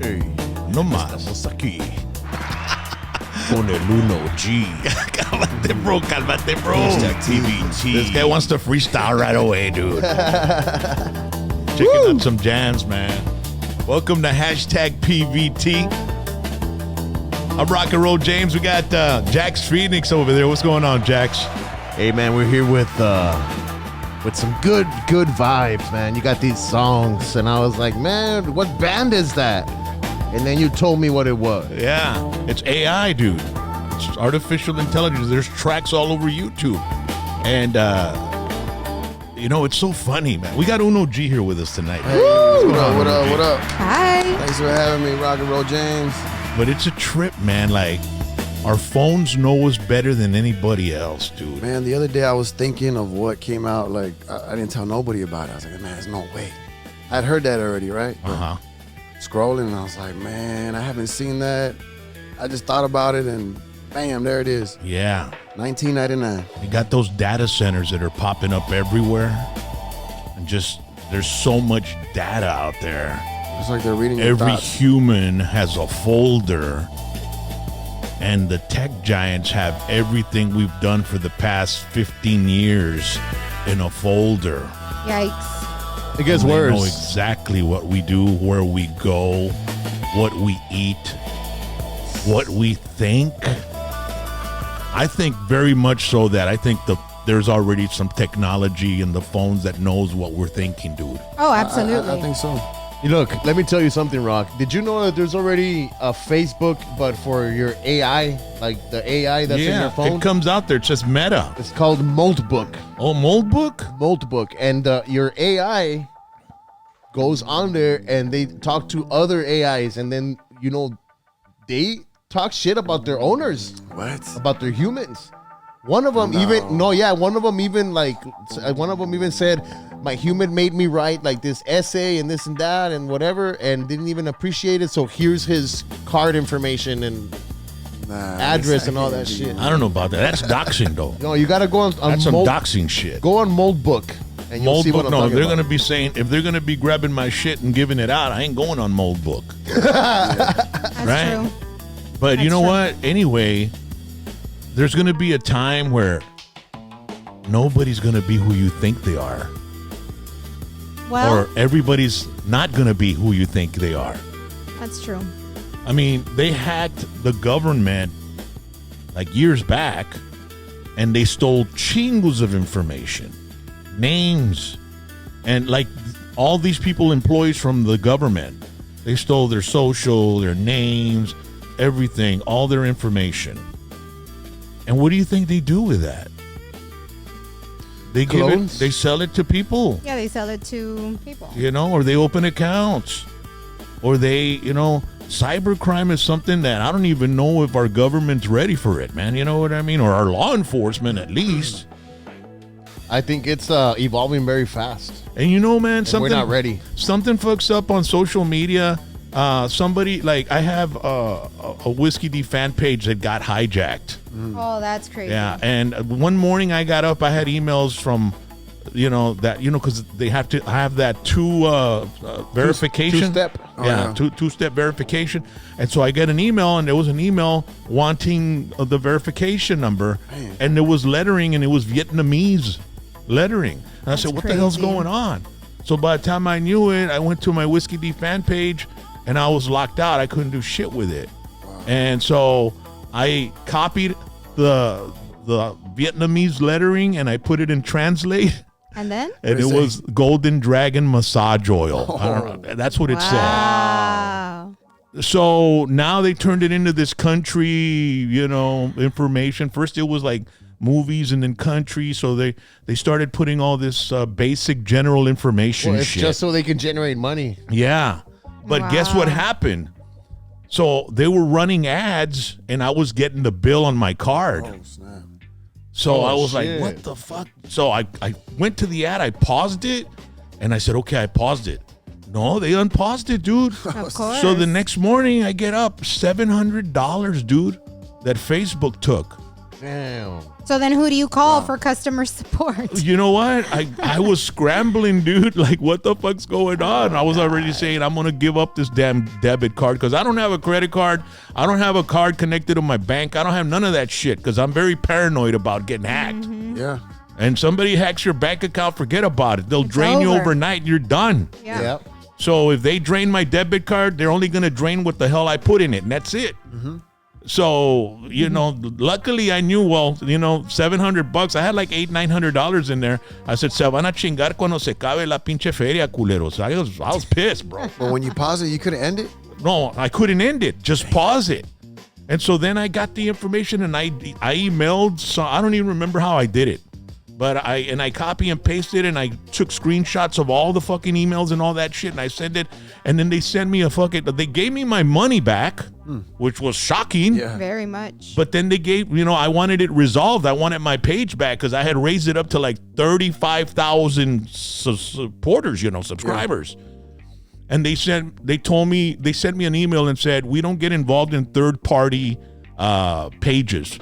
Hey, no más. Estamos aquí. Con el 1G. Cálmate, bro. Cálmate, bro. TVT. This guy wants to freestyle right away, dude. Checking out some jams, man. Welcome to hashtag PVT. I'm Rock and Roll James. We got Jax Phoenix over there. What's going on, Jax? Hey, man, we're here with some good vibes, man. You got these songs, and I was like, man, what band is that? And then you told me what it was. Yeah, it's AI, dude. It's artificial intelligence. There's tracks all over YouTube. And, it's so funny, man. We got Uno G here with us tonight. Hey, what up? Hi. Thanks for having me, Rock and Roll James. But it's a trip, man. Like, our phones know us better than anybody else, dude. Man, the other day I was thinking of what came out. Like, I didn't tell nobody about it. I was like, man, there's no way. I'd heard that already, right? Uh-huh. Scrolling, and I was like, man, I haven't seen that. I just thought about it, and bam, there it is. Yeah. 1999. You got those data centers that are popping up everywhere. And just, there's so much data out there. It's like they're reading your Every thoughts. human has a folder. And the tech giants have everything we've done for the past 15 years in a folder. Yikes. It gets And they worse. know exactly what we do, where we go, what we eat, what we think. I think very much so that I think there's already some technology in the phones that knows what we're thinking, dude. Oh, absolutely. I think so. Look, let me tell you something, Rock. Did you know that there's already a Facebook, but for your AI, like the AI that's in your phone? It comes out there. It says Meta. It's called Moldbook. Oh, Moldbook? Moldbook. And your AI goes on there and they talk to other AIs, and then, they talk shit about their owners, What? about their humans. One of them one of them even said, my human made me write like this essay and this and that and whatever, and didn't even appreciate it. So here's his card information and address and all that shit. I don't know about that. That's doxing, though. No, you got to go on That's some doxing shit. Go on Moldbook. And you'll see what I'm talking they're about. going to be saying, if they're going to be grabbing my shit and giving it out, I ain't going on Moldbook. That's Right? true. But you That's know true. what? Anyway, there's going to be a time where nobody's going to be who you think they are. Well, Or everybody's not going to be who you think they are. that's true. I mean, they hacked the government like years back, and they stole chingos of information, names, and like all these people, employees from the government, they stole their social, their names, everything, all their information. And what do you think they do with that? They Clones? they sell it to people. Yeah, they sell it to people. Or they open accounts, or they, cybercrime is something that I don't even know if our government's ready for it, man. You know what I mean? Or our law enforcement, at least. I think it's evolving very fast. And man, And something we're not ready. Something fucks up on social media. Somebody, like, I have a Whiskey D fan page that got hijacked. Oh, that's crazy. Yeah, and one morning I got up, I had emails from, because they have to have that verification. Two-step. Two-step verification. And so I get an email, and there was an email wanting the verification number, and there was lettering, and it was Vietnamese lettering. And I said, what the hell's crazy. going on? So by the time I knew it, I went to my Whiskey D fan page, and I was locked out. I couldn't do shit with it. And so I copied the Vietnamese lettering, and I put it in Translate, And then? and it was Golden Dragon Massage Oil. I don't know. That's what it Wow. said. So now they turned it into this country, information. First it was like movies, and then country. So they started putting all this basic general information Well, it's shit. just so they can generate money. Yeah. But guess what Wow. happened? So they were running ads, and I was getting the bill on my card. Oh, snap. So Oh, I was shit. like, what the fuck? So I went to the ad, I paused it, and I said, okay, I paused it. No, they unpaused it, dude. Of course. So the next morning I get up, $700, dude, that Facebook took. Damn. So then who do you call for customer support? You know what? I was scrambling, dude. Like, what the fuck's going on? I was already saying I'm gonna give up this damn debit card because I don't have a credit card. I don't have a card connected to my bank. I don't have none of that shit because I'm very paranoid about getting hacked. Yeah. And somebody hacks your bank account, forget about it. They'll drain you over. overnight. You're done. Yeah. Yep. So if they drain my debit card, they're only gonna drain what the hell I put in it, and that's it. So, you know, luckily I knew, well, you know, $700. I had like $900 in there. I said, se van a chingar cuando se cabe la pinche feria, culeros. I was pissed, bro. But when you pause it, you couldn't end it? No, I couldn't end it. Just pause it. And so then I got the information and I emailed. So I don't even remember how I did it. But I copy and pasted and I took screenshots of all the fucking emails and all that shit and I sent it. And then they sent me they gave me my money back, which was shocking. Yeah. Very much. But then they gave, you know, I wanted it resolved. I wanted my page back because I had raised it up to like 35,000 supporters, you know, subscribers. And they sent me an email and said, we don't get involved in third-party pages.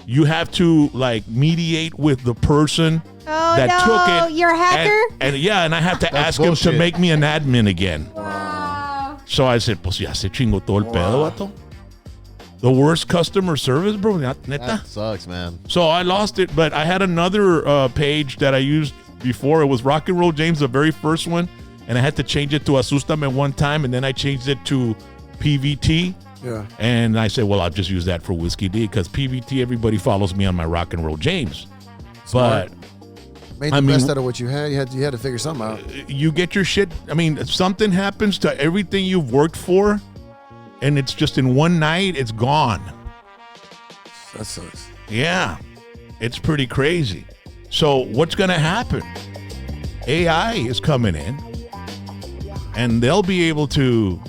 You have to like mediate with the person that took it. You're a hacker? And I have to That's ask him to bullshit. make me an admin again. Wow. So I said, pues ya se chingó todo el pedo, vato. The worst customer service, bro. Neta. That sucks, man. So I lost it, but I had another page that I used before. It was Rock and Roll James, the very first one, and I had to change it to Asustame one time, and then I changed it to PVT. Yeah. And I said, well, I'll just use that for Whiskey D because PVT, everybody follows me on my Rock and Roll James. Smart. But Made the best out of what you had. You had to figure something out. you get your shit. I mean, if something happens to everything you've worked for, and it's just in one night, it's gone. That sucks. Yeah, it's pretty crazy. So what's going to happen? AI is coming in, and they'll be able to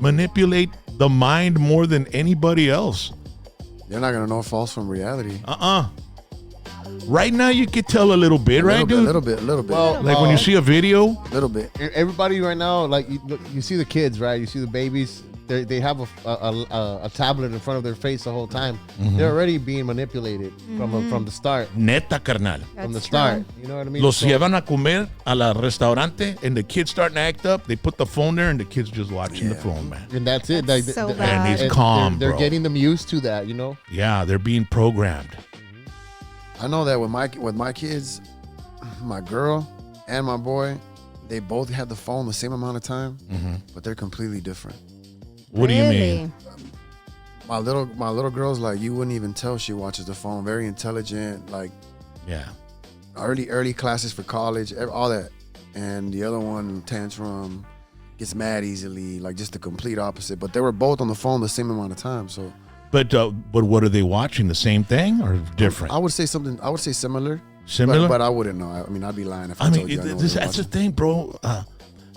manipulate the mind more than anybody else. You're not gonna know false from reality. Right now, you could tell a little bit, right, dude? A little bit. Well, Like when you see a video, little bit. Everybody right now, like you see the kids, right? You see the babies. They have a tablet in front of their face the whole time. They're already being manipulated from the start. neta, carnal. From the That's start, true. you know what I mean? Los So- llevan a comer a la restaurante, and the kids starting to act up. They put the phone there, and the kids just watching the phone, man. and that's it. That's Like, so th- bad. And he's and calm, They're bro. getting them used to that, you know. Yeah, they're being programmed. I know that with my kids, my girl and my boy, they both had the phone the same amount of time, but they're completely different. What do you mean? My little girl's like, you wouldn't even tell she watches the phone. Very intelligent, like Yeah. early classes for college, all that. And the other one, tantrum, gets mad easily, like just the complete opposite. But they were both on the phone the same amount of time. So, But what are they watching? The same thing or different? I would say similar. Similar? But I wouldn't know. I mean, I'd be lying if I, I mean, told you I know what that's they're the watching. thing, bro.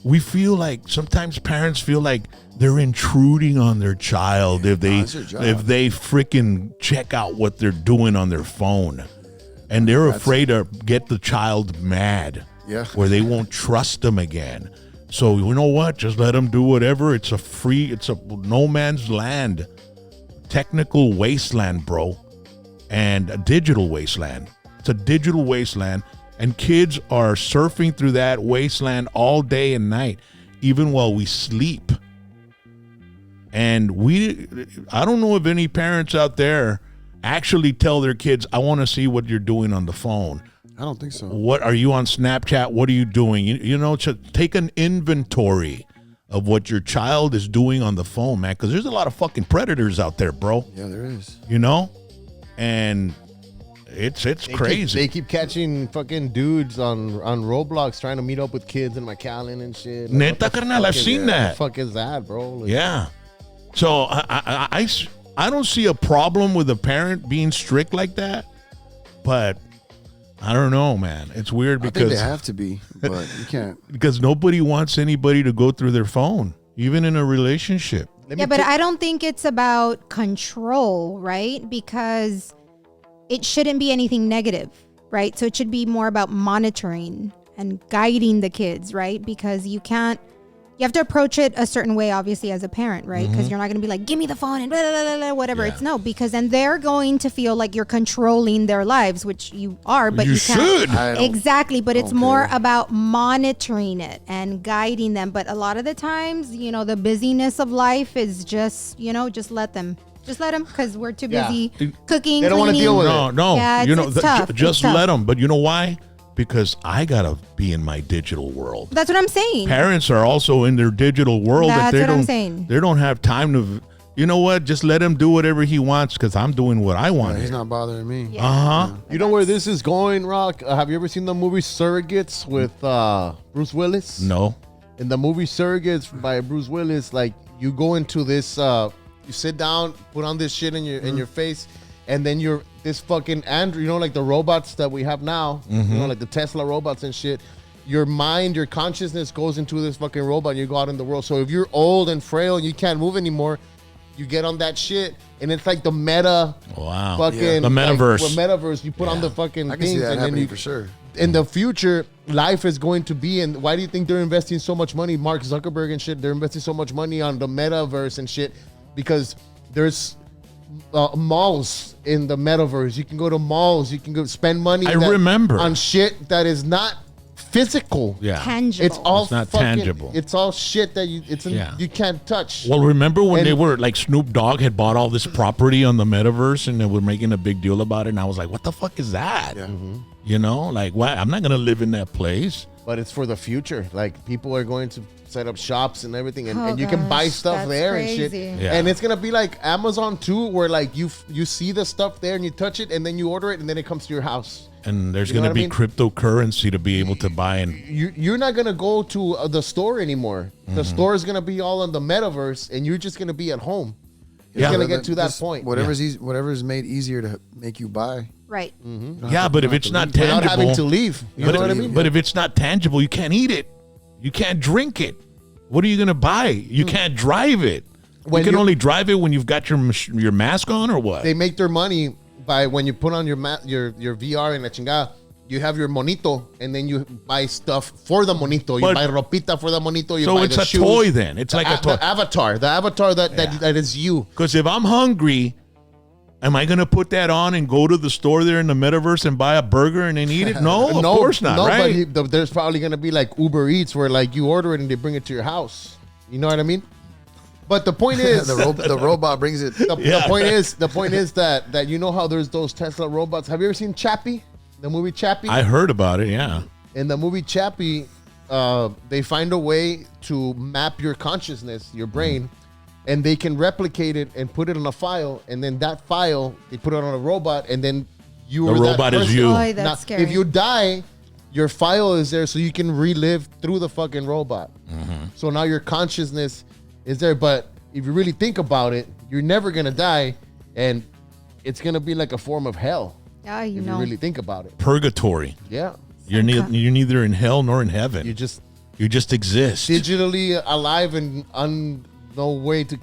We feel like sometimes parents feel like they're intruding on their child if they it's your job. freaking check out what they're doing on their phone, and they're afraid to get the child mad, Yeah. where they won't trust them again. So you know what? Just let them do whatever. It's a no man's land, technical wasteland, bro, and a digital wasteland. It's a digital wasteland. And kids are surfing through that wasteland all day and night, even while we sleep. And I don't know if any parents out there actually tell their kids, I want to see what you're doing on the phone. I don't think so. What are you on Snapchat? What are you doing? You know, to take an inventory of what your child is doing on the phone, man, because there's a lot of fucking predators out there, bro. Yeah, there is. You know? And it's crazy. They keep catching fucking dudes on Roblox trying to meet up with kids in McAllen and shit. Like, Neta, what the carnal, fuck I've is seen that? that. What the fuck is that, bro? Like, Yeah. So I don't see a problem with a parent being strict like that, but I don't know, man. It's weird I think because they have to be, but you can't. because nobody wants anybody to go through their phone, even in a relationship. Yeah, but I don't think it's about control, right? Because it shouldn't be anything negative, right? So it should be more about monitoring and guiding the kids, right? Because you You have to approach it a certain way, obviously, as a parent, right? Because you're not going to be like, give me the phone and blah, blah, blah, blah, whatever. Yeah. It's no, because then they're going to feel like you're controlling their lives, which you are, but you should. can't. Exactly, but it's more care. about monitoring it and guiding them. But a lot of the times, the busyness of life is just, just let them. Just let them, because we're too busy cooking, They don't wanna cleaning. deal with it. No. Yeah, it's tough. Just It's tough. let them. But you know why? Because I gotta be in my digital world. That's what I'm saying. Parents are also in their digital world. That's they what I'm don't, saying. They don't have time to. You know what? Just let him do whatever he wants because I'm doing what I want. He's not bothering me. Yeah. You know where this is going, Rock? Have you ever seen the movie Surrogates with Bruce Willis? No. In the movie Surrogates by Bruce Willis, like you go into this, you sit down, put on this shit in your face, and then you're this fucking Android, like the robots that we have now, like the Tesla robots and shit. Your mind, your consciousness goes into this fucking robot and you go out in the world. So if you're old and frail and you can't move anymore, you get on that shit and it's like the meta fucking The metaverse. Metaverse. You put on the fucking I can see things that and then happening you for sure. in the future, life is going to be, and why do you think they're investing so much money? Mark Zuckerberg and shit, they're investing so much money on the metaverse and shit because there's malls in the metaverse. You can go to malls. You can go spend money. I remember. on shit that is not physical. Yeah. Tangible. It's all It's not fucking, tangible. It's all shit that you can't touch. Well, remember when And- they were like Snoop Dogg had bought all this property on the metaverse and they were making a big deal about it, and I was like, "What the fuck is that?" Yeah. Like, why? I'm not gonna live in that place. But it's for the future. Like people are going to set up shops and everything, and, Oh, and you can buy gosh, stuff that's there and crazy. shit. Yeah. And it's gonna be like Amazon too, where like you see the stuff there and you touch it, and then you order it, and then it comes to your house. And there's You know gonna what I be mean? cryptocurrency to be able to buy and You're not gonna go to the store anymore. The store is gonna be all in the metaverse, and you're just gonna be at home. It's gonna get to that Just point Whatever's made easier to make you buy. Right. yeah, but if it's not without having to tangible, leave. You know what I mean? but if it's not tangible, you can't eat it. You can't drink it. What are you gonna buy? You can't drive it. When you can you- only drive it when you've got your mask on, or what? They make their money by when you put on your VR and la chingada. You have your monito, and then you buy stuff for the monito. You But- buy ropita for the monito. You so buy it's the a shoes. toy then. It's like a toy. The avatar that is you. Because if I'm hungry, am I gonna put that on and go to the store there in the metaverse and buy a burger and then eat it? No, of course not. No, right? but there's probably gonna be like Uber Eats where like you order it and they bring it to your house. You know what I mean? But the point is, The robot brings it. the point is that you know how there's those Tesla robots. Have you ever seen Chappie? The movie Chappie? I heard about it. Yeah. In the movie Chappie, they find a way to map your consciousness, your brain, and they can replicate it and put it on a file, and then that file they put it on a robot, and then you The are that robot is person. you. Boy, that's Now, scary. if you die, your file is there, so you can relive through the fucking robot. So now your consciousness is there, but if you really think about it, you're never gonna die, and it's gonna be like a form of hell. Yeah, If you really think about it, Purgatory. yeah, You're neither in hell nor in heaven. you just You just exist. digitally alive and no way to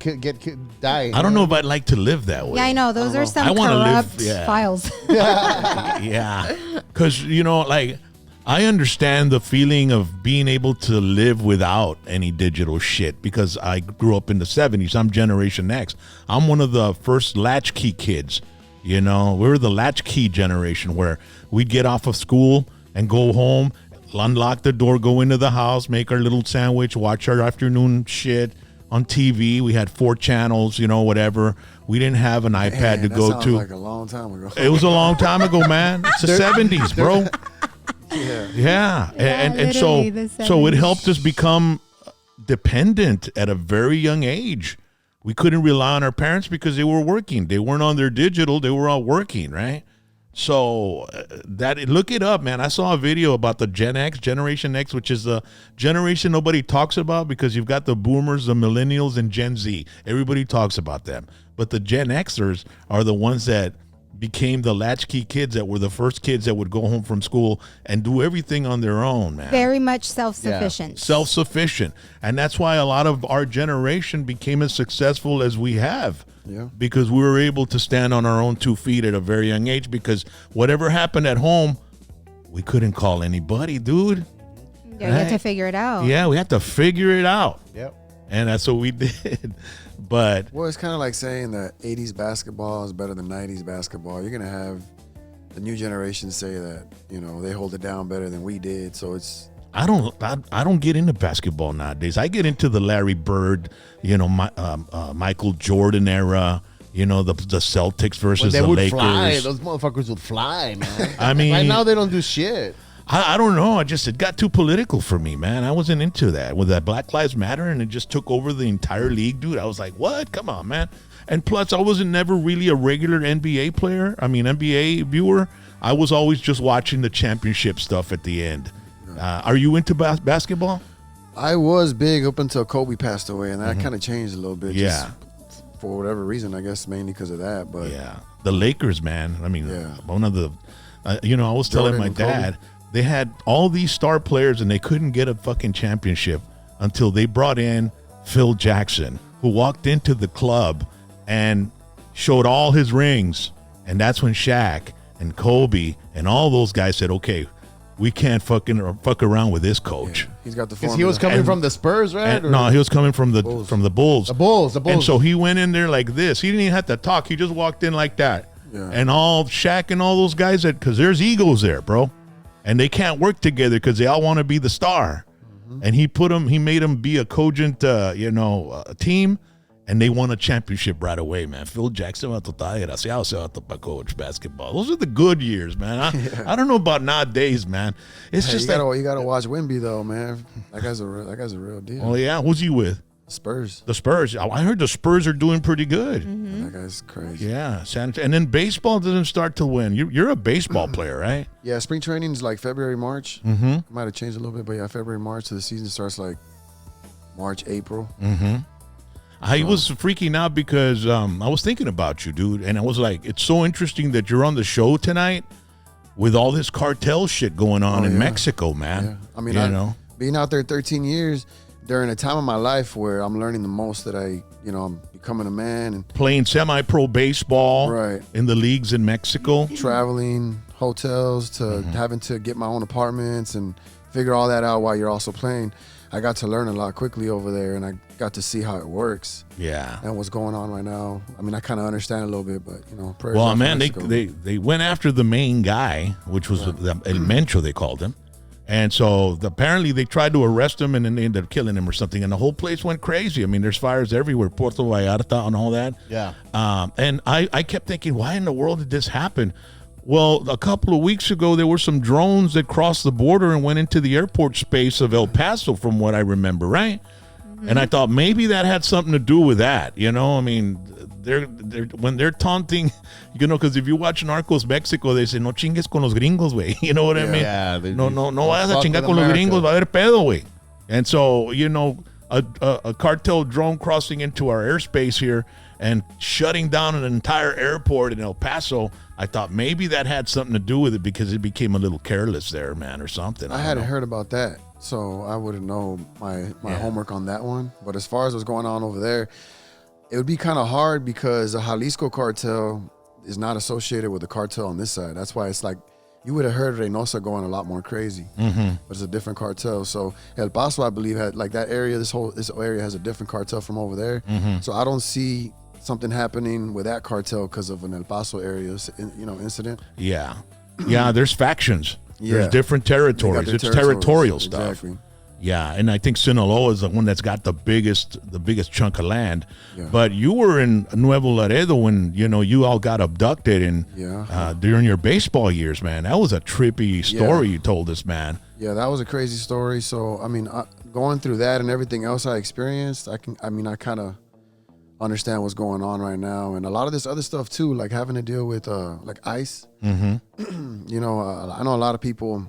die. I don't know if I'd like to live that way. Yeah, I know. Those are some I wanna live- corrupt yeah. files. Yeah. Because, like, I understand the feeling of being able to live without any digital shit because I grew up in the 70s. I'm Generation X. I'm one of the first latchkey kids. We were the latchkey generation where we'd get off of school and go home, unlock the door, go into the house, make our little sandwich, watch our afternoon shit on TV. We had 4 channels, whatever. We didn't have an iPad Man, to that go sounds to. like a long time ago. It was a long time ago, man. It's the 70s, bro. Yeah. And so literally the so it 70s. helped us become dependent at a very young age. We couldn't rely on our parents because they were working. They weren't on their digital. They were all working, right? So look it up, man. I saw a video about the Generation X, which is a generation nobody talks about because you've got the boomers, the millennials, and Gen Z. Everybody talks about them. But the Gen Xers are the ones that became the latchkey kids that were the first kids that would go home from school and do everything on their own, man. Very much self-sufficient. Self-sufficient. And that's why a lot of our generation became as successful as we have. Yeah. Because we were able to stand on our own 2 feet at a very young age because whatever happened at home, we couldn't call anybody, dude. Yeah, you have to figure it out. Yeah, we had to figure it out. Yep. And that's what we did. But Well, it's kind of like saying that 80s basketball is better than 90s basketball. You're going to have the new generation say that, you know, they hold it down better than we did. So it's... I don't get into basketball nowadays. I get into the Larry Bird, you know, Michael Jordan era, you know, the Celtics versus They the would Lakers. fly. Those motherfuckers would fly, man. I mean, right now they don't do shit. I don't know. It got too political for me, man. I wasn't into that with that Black Lives Matter, and it just took over the entire league, dude. I was like, what? Come on, man. And plus, I wasn't never really a regular NBA player. I mean, NBA viewer. I was always just watching the championship stuff at the end. Are you into basketball? I was big up until Kobe passed away, and that kind of changed a little bit. Yeah. Just for whatever reason, I guess mainly because of that. But Yeah. The Lakers, man. I mean, Yeah. one of the, you know, I was telling Jordan my and Kobe. dad, they had all these star players and they couldn't get a fucking championship until they brought in Phil Jackson, who walked into the club and showed all his rings. And that's when Shaq and Kobe and all those guys said, okay, we can't fuck around with this coach. he's got the Because formula. he was coming And- from the Spurs, right? And, no, he was coming from the Bulls. The Bulls. The Bulls. And so he went in there like this. He didn't even have to talk. He just walked in like that. Yeah. And all Shaq and all those guys, because there's egos there, bro. And they can't work together because they all want to be the star. And he made them be a cogent, team. And they won a championship right away, man. Phil Jackson, coach basketball. Those are the good years, man. I don't know about nowadays, man. It's Hey, just you gotta watch Wemby though, man. That guy's a real deal. oh yeah, who's he with? Spurs. The Spurs. I heard the Spurs are doing pretty good. That guy's crazy. Yeah, and then baseball doesn't start till when? You're a baseball player, right? Yeah, spring training is like February, March. Mm-hmm. Might have changed a little bit, but yeah, February, March. So the season starts like March, April. Mm-hmm. I was freaking out because I was thinking about you, dude, and I was like, it's so interesting that you're on the show tonight with all this cartel shit going on in yeah. Mexico, man. Yeah. I mean, you know, being out there 13 years during a time of my life where I'm learning the most that I'm becoming a man and playing semi-pro baseball Right. in the leagues in Mexico. traveling, hotels to having to get my own apartments and figure all that out while you're also playing. I got to learn a lot quickly over there, and I got to see how it works Yeah. and what's going on right now. I mean, I kind of understand a little bit, but prayers Well, out for man, Mexico. they went after the main guy, which was the El Mencho, they called him. And so apparently they tried to arrest him and then they ended up killing him or something. And the whole place went crazy. I mean, there's fires everywhere, Puerto Vallarta and all that. Yeah. And I kept thinking, why in the world did this happen? Well, a couple of weeks ago, there were some drones that crossed the border and went into the airport space of El Paso, from what I remember, right? And I thought maybe that had something to do with that. You know, I mean, they're when they're taunting, because if you watch Narcos Mexico, they say, no chingues con los gringos, güey. You know what I mean? Yeah, No vayas a fuck chingar with con los America. gringos, va a haber pedo, güey. And so, a cartel drone crossing into our airspace here and shutting down an entire airport in El Paso, I thought maybe that had something to do with it because it became a little careless there, man, or something. I don't hadn't know. heard about that, so I wouldn't know my homework on that one. But as far as what's going on over there, it would be kind of hard because the Jalisco cartel is not associated with the cartel on this side. That's why it's like you would have heard Reynosa going a lot more crazy, but it's a different cartel. So El Paso, I believe, had like that area. This area has a different cartel from over there. So I don't see something happening with that cartel because of an El Paso area, incident. Yeah. Yeah, there's factions. Yeah. There's different They got territories. their It's territorial territories. stuff. Exactly. Yeah, and I think Sinaloa is the one that's got the biggest chunk of land. Yeah. But you were in Nuevo Laredo when you all got abducted and during your baseball years, man. That was a trippy story you told us, man. Yeah, that was a crazy story. So I mean, going through that and everything else I experienced, I kind of understand what's going on right now, and a lot of this other stuff too, like having to deal with like ICE. Mm-hmm. I know a lot of people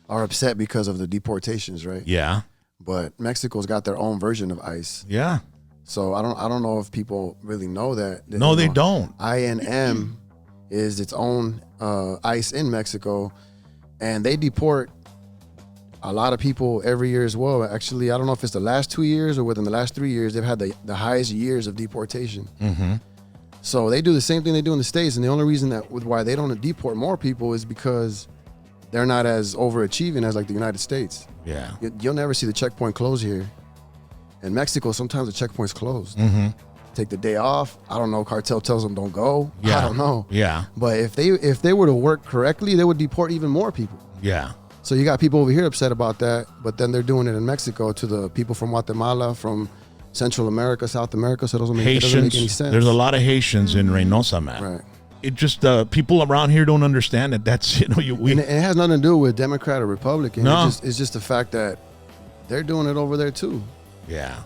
are upset because of the deportations, right? Yeah. But Mexico's got their own version of ICE. Yeah. So I don't know if people really know that. No, they don't. INM is its own ICE in Mexico, and they deport a lot of people every year as well. Actually, I don't know if it's the last 2 years or within the last 3 years, they've had the highest years of deportation. Mm-hmm. So they do the same thing they do in the States, and the only reason why they don't deport more people is because they're not as overachieving as like the United States. Yeah. You'll never see the checkpoint close here. In Mexico, sometimes the checkpoint's closed. Take the day off. I don't know. Cartel tells them don't go. Yeah. I don't know. Yeah. But if they were to work correctly, they would deport even more people. Yeah. So you got people over here upset about that, but then they're doing it in Mexico to the people from Guatemala, from Central America, South America. So it doesn't make any sense. There's a lot of Haitians in Reynosa, man. Right. It just people around here don't understand that. That's And it has nothing to do with Democrat or Republican. No. It's just the fact that they're doing it over there too. Yeah.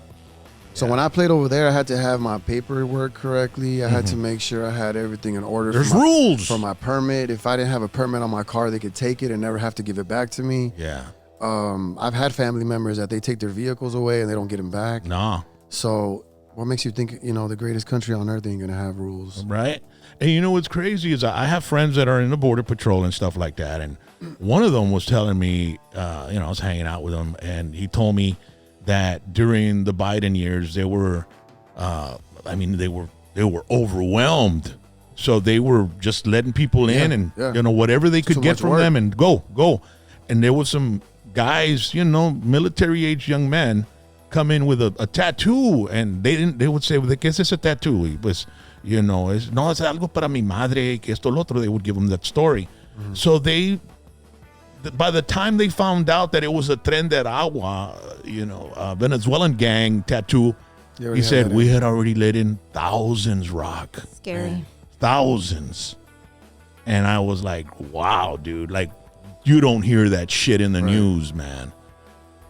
So when I played over there, I had to have my paperwork correctly. I had to make sure I had everything in order. There's rules for my permit. If I didn't have a permit on my car, they could take it and never have to give it back to me. Yeah. I've had family members that they take their vehicles away and they don't get them back. No. So what makes you think, the greatest country on earth ain't going to have rules? Right. And you know what's crazy is I have friends that are in the border patrol and stuff like that. And one of them was telling me, I was hanging out with him, and he told me that during the Biden years, they were overwhelmed. So they were just letting people in and, whatever they could get from them and go. And there was some guys, military age young men come in with a tattoo, and they would say, ¿de qué es ese tattoo? Y pues, es algo para mi madre, que esto, lo otro. They would give them that story. So by the time they found out that it was a Tren de Agua, Venezuelan gang tattoo, he said, we had already let in thousands, Rock. Scary. Thousands. And I was like, wow, dude, like, you don't hear that shit in the news, man.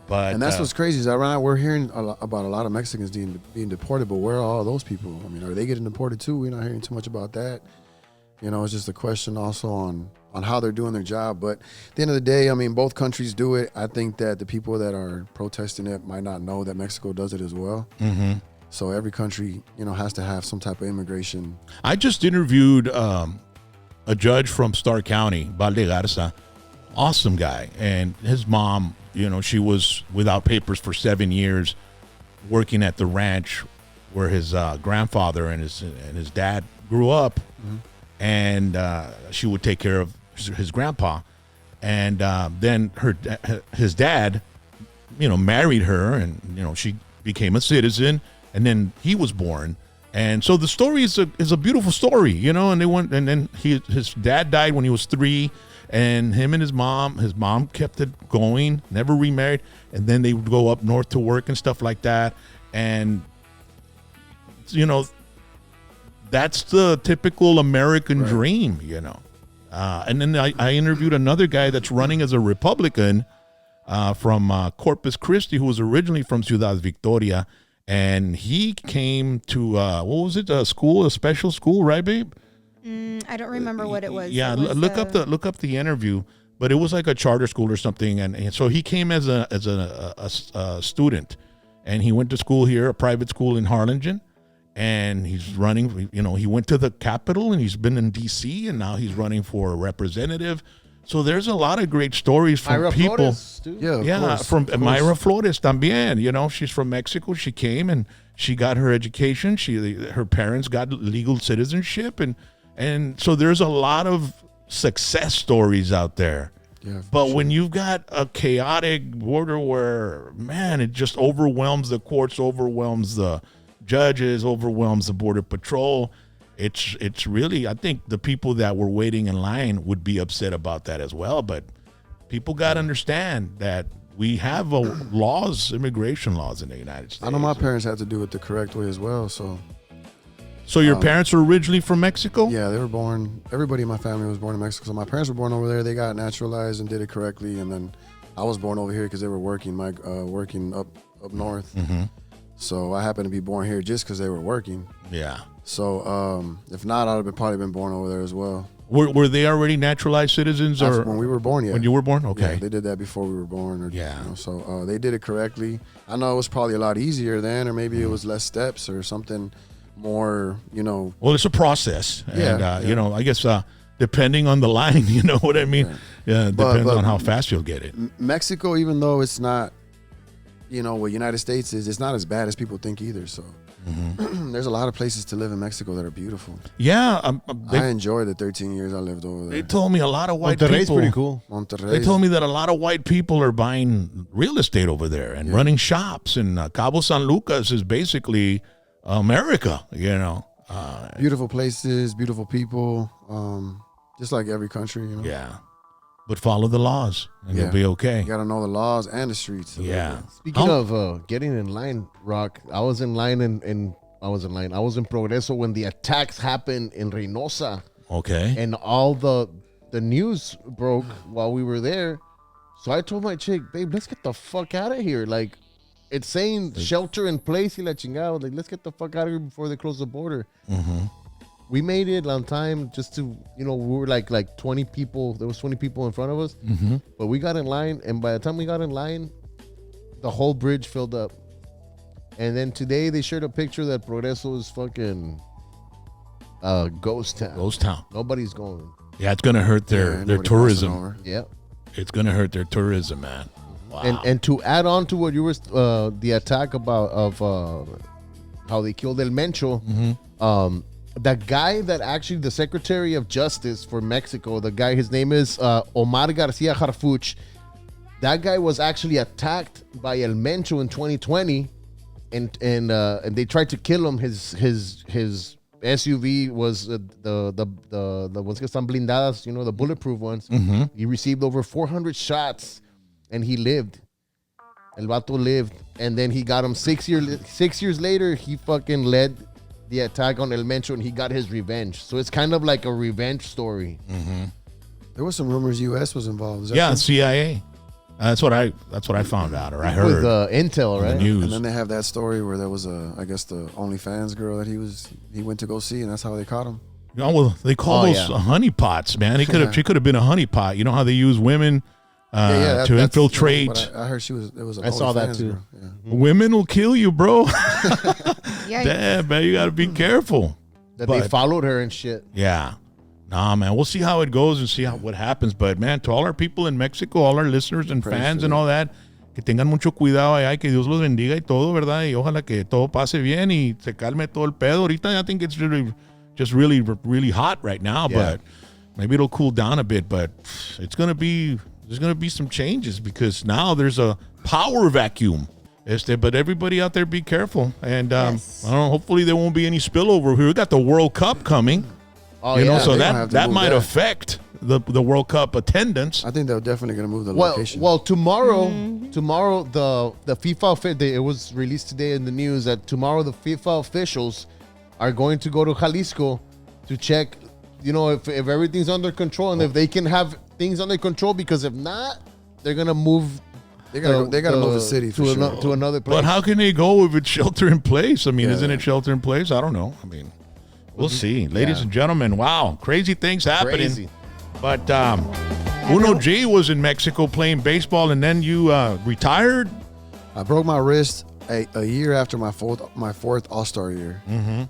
But and that's what's crazy is that right now we're hearing about a lot of Mexicans being deported, but where are all those people? I mean, are they getting deported too? We're not hearing too much about that. It's just a question also on how they're doing their job. But at the end of the day, I mean, both countries do it. I think that the people that are protesting it might not know that Mexico does it as well. Mm-hmm. So every country, has to have some type of immigration. I just interviewed a judge from Starr County, Valde Garza. Awesome guy. And his mom, she was without papers for 7 years, working at the ranch where his grandfather and his dad grew up. Mm-hmm. And she would take care of his grandpa. And then his dad, married her, and, she became a citizen, and then he was born. And so the story is a beautiful story, and they went, and then his dad died when he was 3, and him and his mom kept it going, never remarried. And then they would go up north to work and stuff like that. And, that's the typical American dream, And then I interviewed another guy that's running as a Republican from Corpus Christi, who was originally from Ciudad Victoria. And he came to, a special school, right, babe? I don't remember what it was. Yeah, look up the interview, but it was like a charter school or something. And so he came as a student, and he went to school here, a private school in Harlingen. And he's running, he went to the Capitol, and he's been in D.C., and now he's running for a representative. So there's a lot of great stories from Myra people. Flores, too. From Myra Flores también. She's from Mexico. She came and she got her education. Her parents got legal citizenship, and so there's a lot of success stories out there. Yeah, but when you've got a chaotic border where, man, it just overwhelms the courts, overwhelms the judges, overwhelms the border patrol. It's really, I think the people that were waiting in line would be upset about that as well. But people got to understand that we have immigration laws in the United States. I know my parents had to do it the correct way as well. So your parents were originally from Mexico? Yeah, they were born. Everybody in my family was born in Mexico. So my parents were born over there. They got naturalized and did it correctly. And then I was born over here because they were working up north. Mm-hmm. So I happened to be born here just because they were working. Yeah. So if not, I'd have probably been born over there as well. Were they already naturalized citizens? Or when we were born, yeah. When you were born? Okay. Yeah, they did that before we were born. Yeah. So they did it correctly. I know it was probably a lot easier then, or maybe it was less steps or something more, Well, it's a process. Yeah. And, I guess depending on the line, you know what I mean? Right. Yeah, depends on how fast you'll get it. Mexico, even though it's not, what United States is, it's not as bad as people think either. So There's a lot of places to live in Mexico that are beautiful. Yeah, I enjoyed the 13 years I lived over there. they told me a lot of white Monterrey's people. pretty cool. Monterrey. They told me that a lot of white people are buying real estate over there and running shops. And Cabo San Lucas is basically America, you know. Beautiful places, beautiful people, just like every country, you know. Yeah. But follow the laws and you'll be okay. You got to know the laws and the streets. Yeah. Speaking of getting in line, Rock, I was in line I was in Progreso when the attacks happened in Reynosa. Okay. And all the news broke while we were there. So I told my chick, babe, let's get the fuck out of here. Like, it's saying shelter in place y la chingada. Like, let's get the fuck out of here before they close the border. Mm-hmm. We made it on time just to, we were like 20 people. There was 20 people in front of us. Mm-hmm. But we got in line, and by the time we got in line, the whole bridge filled up. And then today they shared a picture that Progreso is fucking ghost town. Ghost town. Nobody's going. Yeah, it's going to hurt their tourism. Yep. It's going to hurt their tourism, man. Wow. And to add on to what you were, the attack of how they killed El Mencho, the guy that actually, the Secretary of Justice for Mexico, the guy, his name is Omar Garcia Harfuch. That guy was actually attacked by El Mencho in 2020, and they tried to kill him. His SUV was the ones que están blindadas, the bulletproof ones. Mm-hmm. He received over 400 shots, and he lived. El vato lived, and then he got him 6 years later. He fucking led the attack on El Mencho, and he got his revenge. So it's kind of like a revenge story. Mm-hmm. There was some rumors U.S. was involved. Is that Yeah, true? CIA. That's what I found out, or I heard. With Intel, on the right? news. And then they have that story where there was I guess the OnlyFans girl that he went to go see, and that's how they caught him. Well, they call those honeypots, man. She could have been a honeypot. You know how they use women to infiltrate. But I heard it was. I saw that too. Girl. Yeah. Women will kill you, bro. Yeah. Damn, man, you got to be careful. That they followed her and shit. Yeah. Nah, man, we'll see how it goes and see what happens. But, man, to all our people in Mexico, all our listeners and fans and all that, que tengan mucho cuidado allá y que Dios los bendiga y todo, ¿verdad? Y ojalá que todo pase bien y se calme todo el pedo. Ahorita I think it's really hot right now, but maybe it'll cool down a bit. But there's going to be some changes because now there's a power vacuum. But everybody out there, be careful. And I don't know, hopefully there won't be any spillover. We got the World Cup coming. Oh, So that that might affect the World Cup attendance. I think they're definitely going to move the location. Well, tomorrow the FIFA, it was released today in the news that tomorrow the FIFA officials are going to go to Jalisco to check, if everything's under control and if they can have things under control, because if not, they're going to move. They got to move the city to another place. But how can they go if it's shelter in place? I mean, isn't it shelter in place? I don't know. I mean, we'll see. Ladies and gentlemen, wow, crazy things happening. Crazy. But Uno G was in Mexico playing baseball, and then you retired? I broke my wrist a year after my fourth All-Star year. Mm-hmm.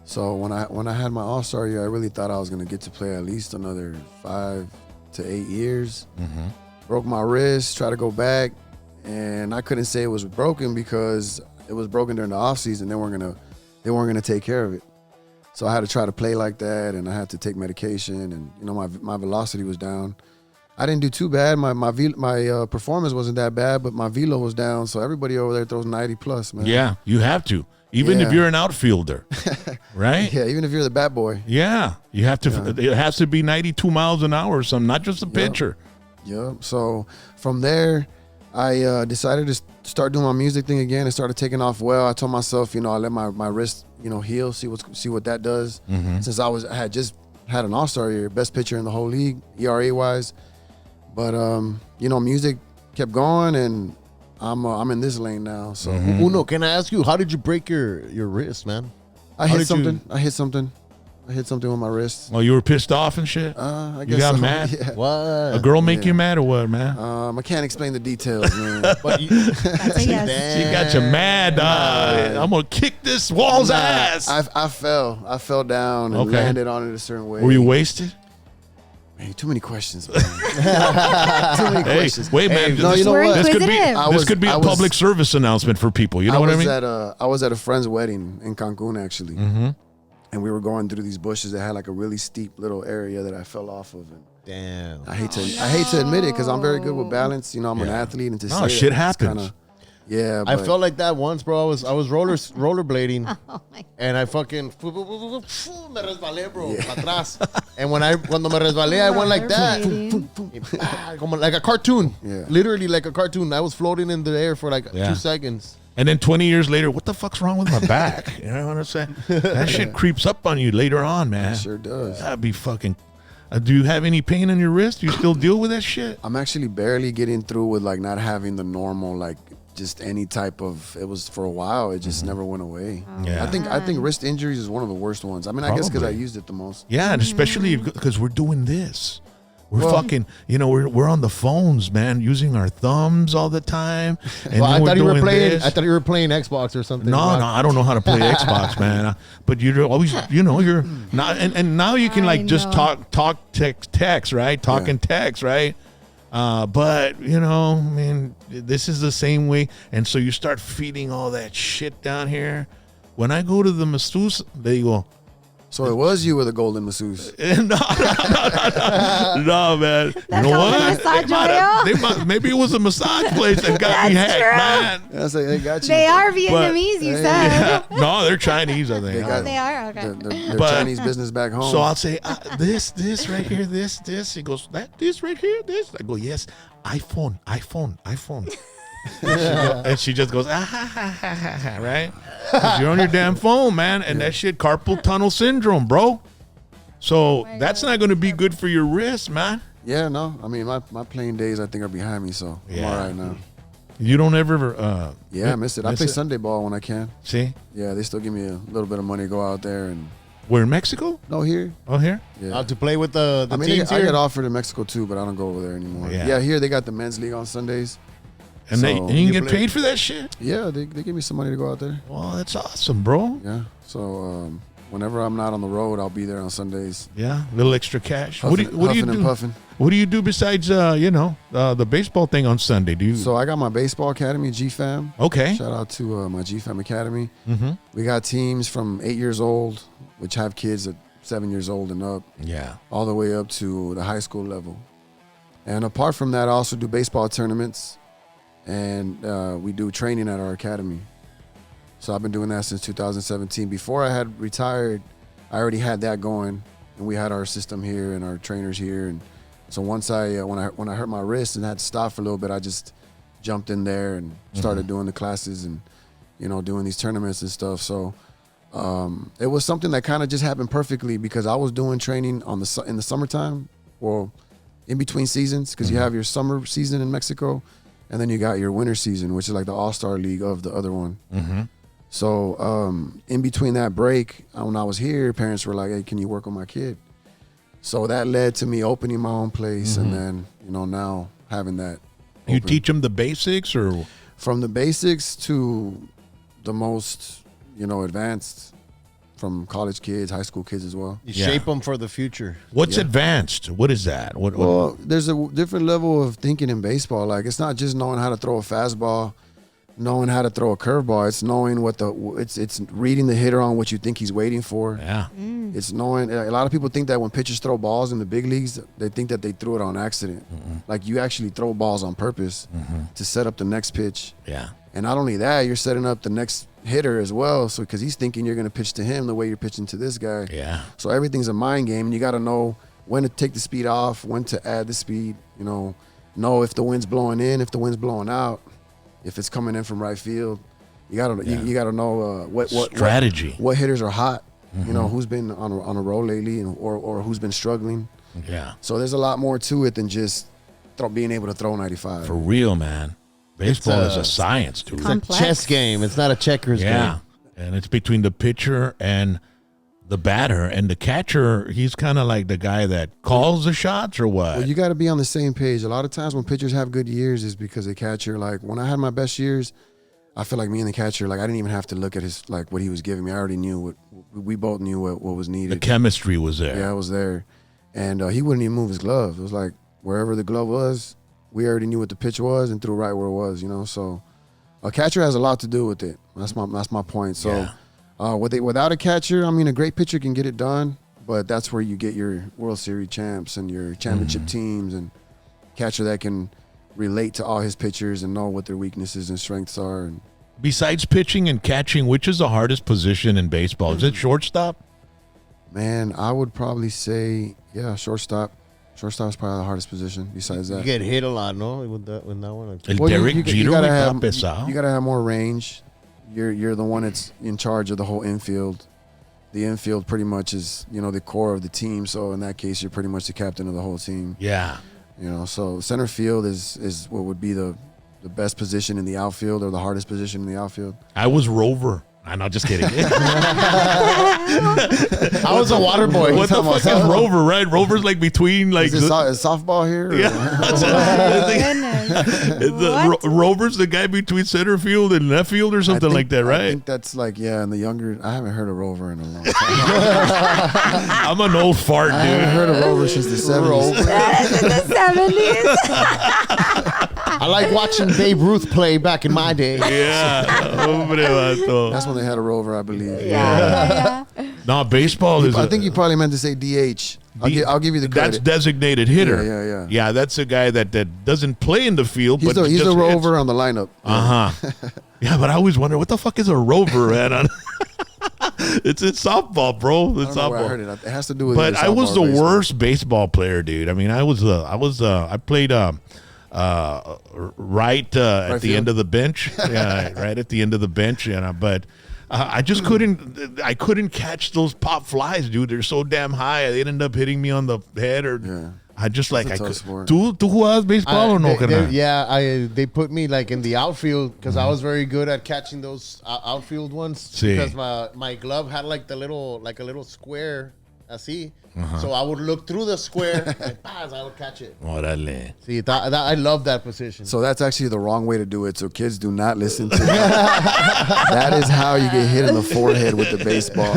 So when I had my All-Star year, I really thought I was going to get to play at least another 5 to 8 years. Mm-hmm. Broke my wrist, tried to go back, and I couldn't say it was broken because it was broken during the off-season. They weren't gonna take care of it. So I had to try to play like that, and I had to take medication, and my velocity was down. I didn't do too bad. My performance wasn't that bad, but my velo was down. So everybody over there throws 90 plus, man. Yeah, you have to. Even if you're an outfielder, right? Yeah, even if you're the bat boy. Yeah, you have to. Yeah. It has to be 92 miles an hour or something, not just a pitcher. Yeah. So from there, I decided to start doing my music thing again and started taking off well. I told myself, I let my wrist, heal, see what that does. Mm-hmm. Since I had just had an All-Star year, best pitcher in the whole league, ERA wise. But music kept going, and I'm in this lane now. So Uno, can I ask you, how did you break your wrist, man? I hit something with my wrist. Oh, you were pissed off and shit? I guess you got so. mad? Yeah. What? A girl make you mad or what, man? I can't explain the details, man. But you, That's a yes. She got you mad. I'm going to kick this wall's ass. I fell down and landed on it a certain way. Were you wasted? Man, too many questions, man. Too many questions. Wait, man. No, you know We're what? inquisitive. This could be a public service announcement for people. You know what I mean? I was at a friend's wedding in Cancun, actually. Mm-hmm. And we were going through these bushes that had like a really steep little area that I fell off of. And Damn. I hate to admit it because I'm very good with balance. You know, I'm an athlete, and to say shit that, happens. Yeah, I but felt like that once, bro. I was rollerblading, Oh my. and I fucking me resbalé, bro, pa atrás. And cuando me resbalé, I went like that, como like a cartoon. Yeah. Literally like a cartoon. I was floating in the air for like 2 seconds. And then 20 years later, what the fuck's wrong with my back? You know what I'm saying? That shit creeps up on you later on, man. it sure does. That'd be fucking. Do you have any pain in your wrist? Do you still deal with that shit? I'm actually barely getting through with like not having the normal like just any type of. It was for a while. It just never went away. Yeah. I think wrist injuries is one of the worst ones. I mean, I guess because I Probably. used it the most. Yeah, and especially because we're doing this. We're fucking, we're on the phones, man, using our thumbs all the time. And Well, then I thought you were doing playing. this. I thought you were playing Xbox or something. No, I don't know how to play Xbox, man. But you're always, you're not, and now you can I just know. talk text, right? Talk and text, right? But I mean, this is the same way, and so you start feeding all that shit down here. When I go to the masseuse, they go, So it was you with a golden masseuse. no, man. That's you know all the what? massage Maybe it was a massage place that got me That's hacked, true. man. I was like, they got you. They are Vietnamese, you said. Yeah. No, they're Chinese, I think. They got- They are? Okay. Their But- Chinese business back home. So I'll say, this right here, this. He goes, this right here, this. I go, yes, iPhone. And she just goes, right? 'Cause you're on your damn phone, man. And that shit, carpal tunnel syndrome, bro. So that's not going to be good for your wrist, man. yeah, no. I mean, my playing days, I think, are behind me, so I'm all right now. You don't ever, Yeah, I miss it. I play Sunday ball when I can. see? Yeah, they still give me a little bit of money to go out there and. We're in Mexico? No, here. Oh, here? Yeah. to play with the I mean, teams I here. get offered in Mexico too, but I don't go over there anymore. Yeah. Yeah, here they got the men's league on Sundays. And, So, and you you can get play- paid for that shit? Yeah, they give me some money to go out there. Well, that's awesome, bro. Yeah. So whenever I'm not on the road, I'll be there on Sundays. Yeah, little extra cash. Huffing, What do you huffing and do? puffing. What do you do besides, the baseball thing on Sunday? Do you? So I got my baseball academy, GFAM. Okay. Shout out to my GFAM academy. Mm-hmm. We got teams from 8 years old, which have kids at 7 years old and up, Yeah. all the way up to the high school level. And apart from that, I also do baseball tournaments, and we do training at our academy. So I've been doing that since 2017. Before I had retired, I already had that going, and we had our system here and our trainers here. And so once when I hurt my wrist and had to stop for a little bit, I just jumped in there and started doing the classes and doing these tournaments and stuff. So it was something that kind of just happened perfectly because I was doing training in the summertime, well, in between seasons, because you have your summer season in Mexico, and then you got your winter season, which is like the All-Star League of the other one. Mm-hmm. So in between that break, when I was here, parents were like, "Hey, can you work on my kid?" So that led to me opening my own place, and then now having that. You open. teach them the basics, or From the basics to the most advanced, from college kids, high school kids as well. You Yeah. shape them for the future. what's Yeah. advanced? What is that? What? Well, there's a different level of thinking in baseball. Like, it's not just knowing how to throw a fastball, knowing how to throw a curveball. It's knowing it's reading the hitter on what you think he's waiting for. Yeah. It's knowing. A lot of people think that when pitchers throw balls in the big leagues, they think that they threw it on accident. Like, you actually throw balls on purpose to set up the next pitch. Yeah. And not only that, you're setting up the next hitter as well. So because he's thinking you're going to pitch to him the way you're pitching to this guy. Yeah. So everything's a mind game, and you got to know when to take the speed off, when to add the speed. Know if the wind's blowing in, if the wind's blowing out, if it's coming in from right field. You got to you got to know what Strategy. what hitters are hot. Who's been on a roll lately, or who's been struggling. Yeah. So there's a lot more to it than just being able to throw 95. For real, man. Baseball is a science, dude. It's a Complex. chess game. It's not a checkers Yeah. game. And it's between the pitcher and the batter, and the catcher. He's kind of like the guy that calls the shots, or what? Well, you got to be on the same page. A lot of times when pitchers have good years is because the catcher, like when I had my best years, I feel like me and the catcher, like I didn't even have to look at what he was giving me. I already knew we both knew what was The needed. chemistry was there. Yeah, I was there. and he wouldn't even move his glove. It was like wherever the glove was, we already knew what the pitch was and threw right where it was. So a catcher has a lot to do with it. That's my point. So without a catcher, I mean, a great pitcher can get it done, but that's where you get your World Series champs and your championship teams, and catcher that can relate to all his pitchers and know what their weaknesses and strengths are. And besides pitching and catching, which is the hardest position in baseball? Is it shortstop? Man, I would probably say, shortstop. Shortstop is probably the hardest position. Besides that, You get hit a lot, no? With that one. El Well, Derek you Jeter gotta está have, pesado. you gotta have more range. You're the one that's in charge of the whole infield. The infield pretty much is the core of the team. So in that case, you're pretty much the captain of the whole team. Yeah. So center field is what would be the best position in the outfield, or the hardest position in the outfield. I was Rover. I'm not just kidding. I was a water boy. What the fuck is Rover, right? Rover's like between like. Is softball here? Yeah. What? Rover's the guy between center field and left field or something like that, right? I think that's like, in the younger. I haven't heard of Rover in a long time. I'm an old fart, I haven't dude. heard of Rover since the 70s. The 70s. I like watching Babe Ruth play back in my day. Yeah. Hombre, vato. That's when they had a Rover, I believe. Yeah. No, baseball is. I think you probably meant to say DH. I'll give you the That's credit. designated hitter. Yeah. Yeah, that's a guy that doesn't play in the field, He's but a just Rover on the lineup. Yeah, but I always wonder what the fuck is a Rover, man. It's softball, bro. It's I don't know where I softball. heard it. It has to do with. But either I was softball the or baseball. worst baseball player, dude. I mean, I played right at the field? end of the bench. Yeah, right at the end of the bench. But I just couldn't catch those pop flies, dude. They're so damn high. They end up hitting me on the head, or I just like It's a I tough could. sport. ¿Tú jugabas baseball o no? carnal? They put me like in the outfield because I was very good at catching those outfield ones. Sí. Because my glove had like a little square, así. So I would look through the square and I would catch it. Órale. See, I love that position. So that's actually the wrong way to do it. So kids, do not listen to that. That is how you get hit in the forehead with the baseball.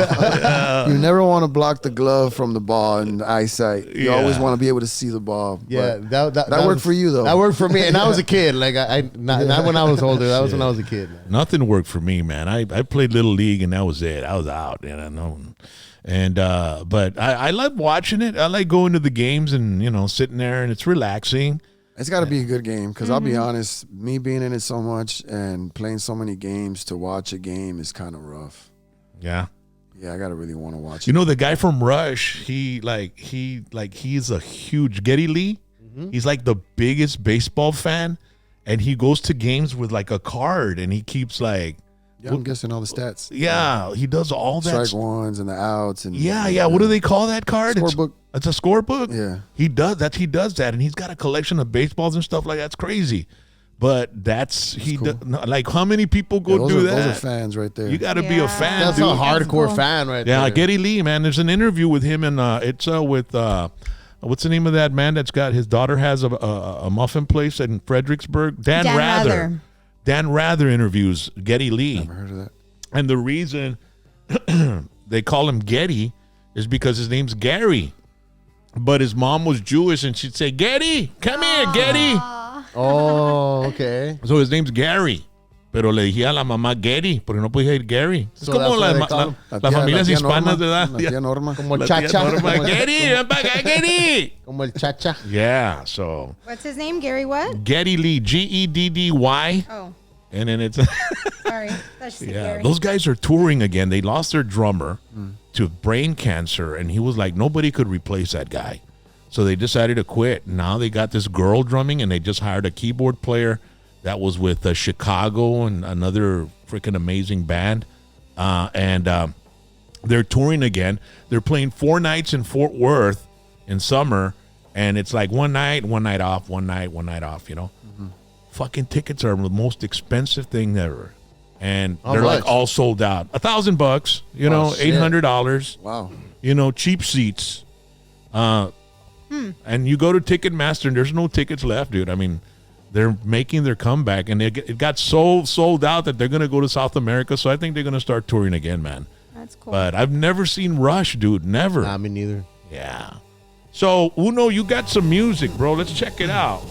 You never want to block the glove from the ball and the eyesight. You always want to be able to see the ball. Yeah, But that worked was- for you though. That worked for me, and I was a kid. Like not when I was older. That was when I was a kid. Nothing worked for me, man. I played little league and that was it. I was out, And but I love watching it. I like going to the games and sitting there, and it's relaxing. It's got to be a good game because I'll be honest, me being in it so much and playing so many games, to watch a game is kind of rough. Yeah. Yeah, I gotta really want to watch it. You know, the guy from Rush, he's a huge Geddy Lee. He's like the biggest baseball fan, and he goes to games with like a card, and he keeps like, Yeah, I'm guessing all the stats. he does all that. Strike ones and the outs and Yeah. What do they call that card? Scorebook. It's a scorebook. Yeah. He does that, and he's got a collection of baseballs and stuff like that. It's crazy. But like how many people go do that? Those are fans right there. You got to be a fan. That's dude. a hardcore cool. fan right Yeah, there. Geddy Lee, man. There's an interview with him, and it's with what's the name of that man that's got his daughter has a muffin place in Fredericksburg? Dan Rather. Dan Rather interviews Geddy Lee. Never heard of that. And the reason they call him Geddy is because his name's Gary. But his mom was Jewish, and she'd say, Geddy, come here, Geddy. Oh, okay. So his name's Gary. Pero le dije a la mamá Geddy, porque no podía ir Gary. Es So como that's la, why they la, call la, him- las familias tía hispanas, Norma, ¿verdad? La tía Norma. Como La tía chacha. Norma, Geddy, ven pa' acá, Geddy. Como el chacha. Yeah, so What's his name? Gary what? Geddy Lee, Geddy. Oh, And then it's, sorry. That's just Gary. those guys are touring again. They lost their drummer to brain cancer, and he was like, nobody could replace that guy. So they decided to quit. Now they got this girl drumming, and they just hired a keyboard player that was with Chicago and another freaking amazing band. And they're touring again. They're playing 4 nights in Fort Worth in summer, and it's like one night off, one night off, Fucking tickets are the most expensive thing ever. And How they're much? like all sold out. $1,000, Oh, shit. $800. Wow. Cheap seats. And you go to Ticketmaster and there's no tickets left, dude. I mean, they're making their comeback, and it got so sold out that they're going to go to South America. So I think they're going to start touring again, man. That's cool. But I've never seen Rush, dude. Never. Nah, me neither. Yeah. So, Uno, you got some music, bro. Let's check it out.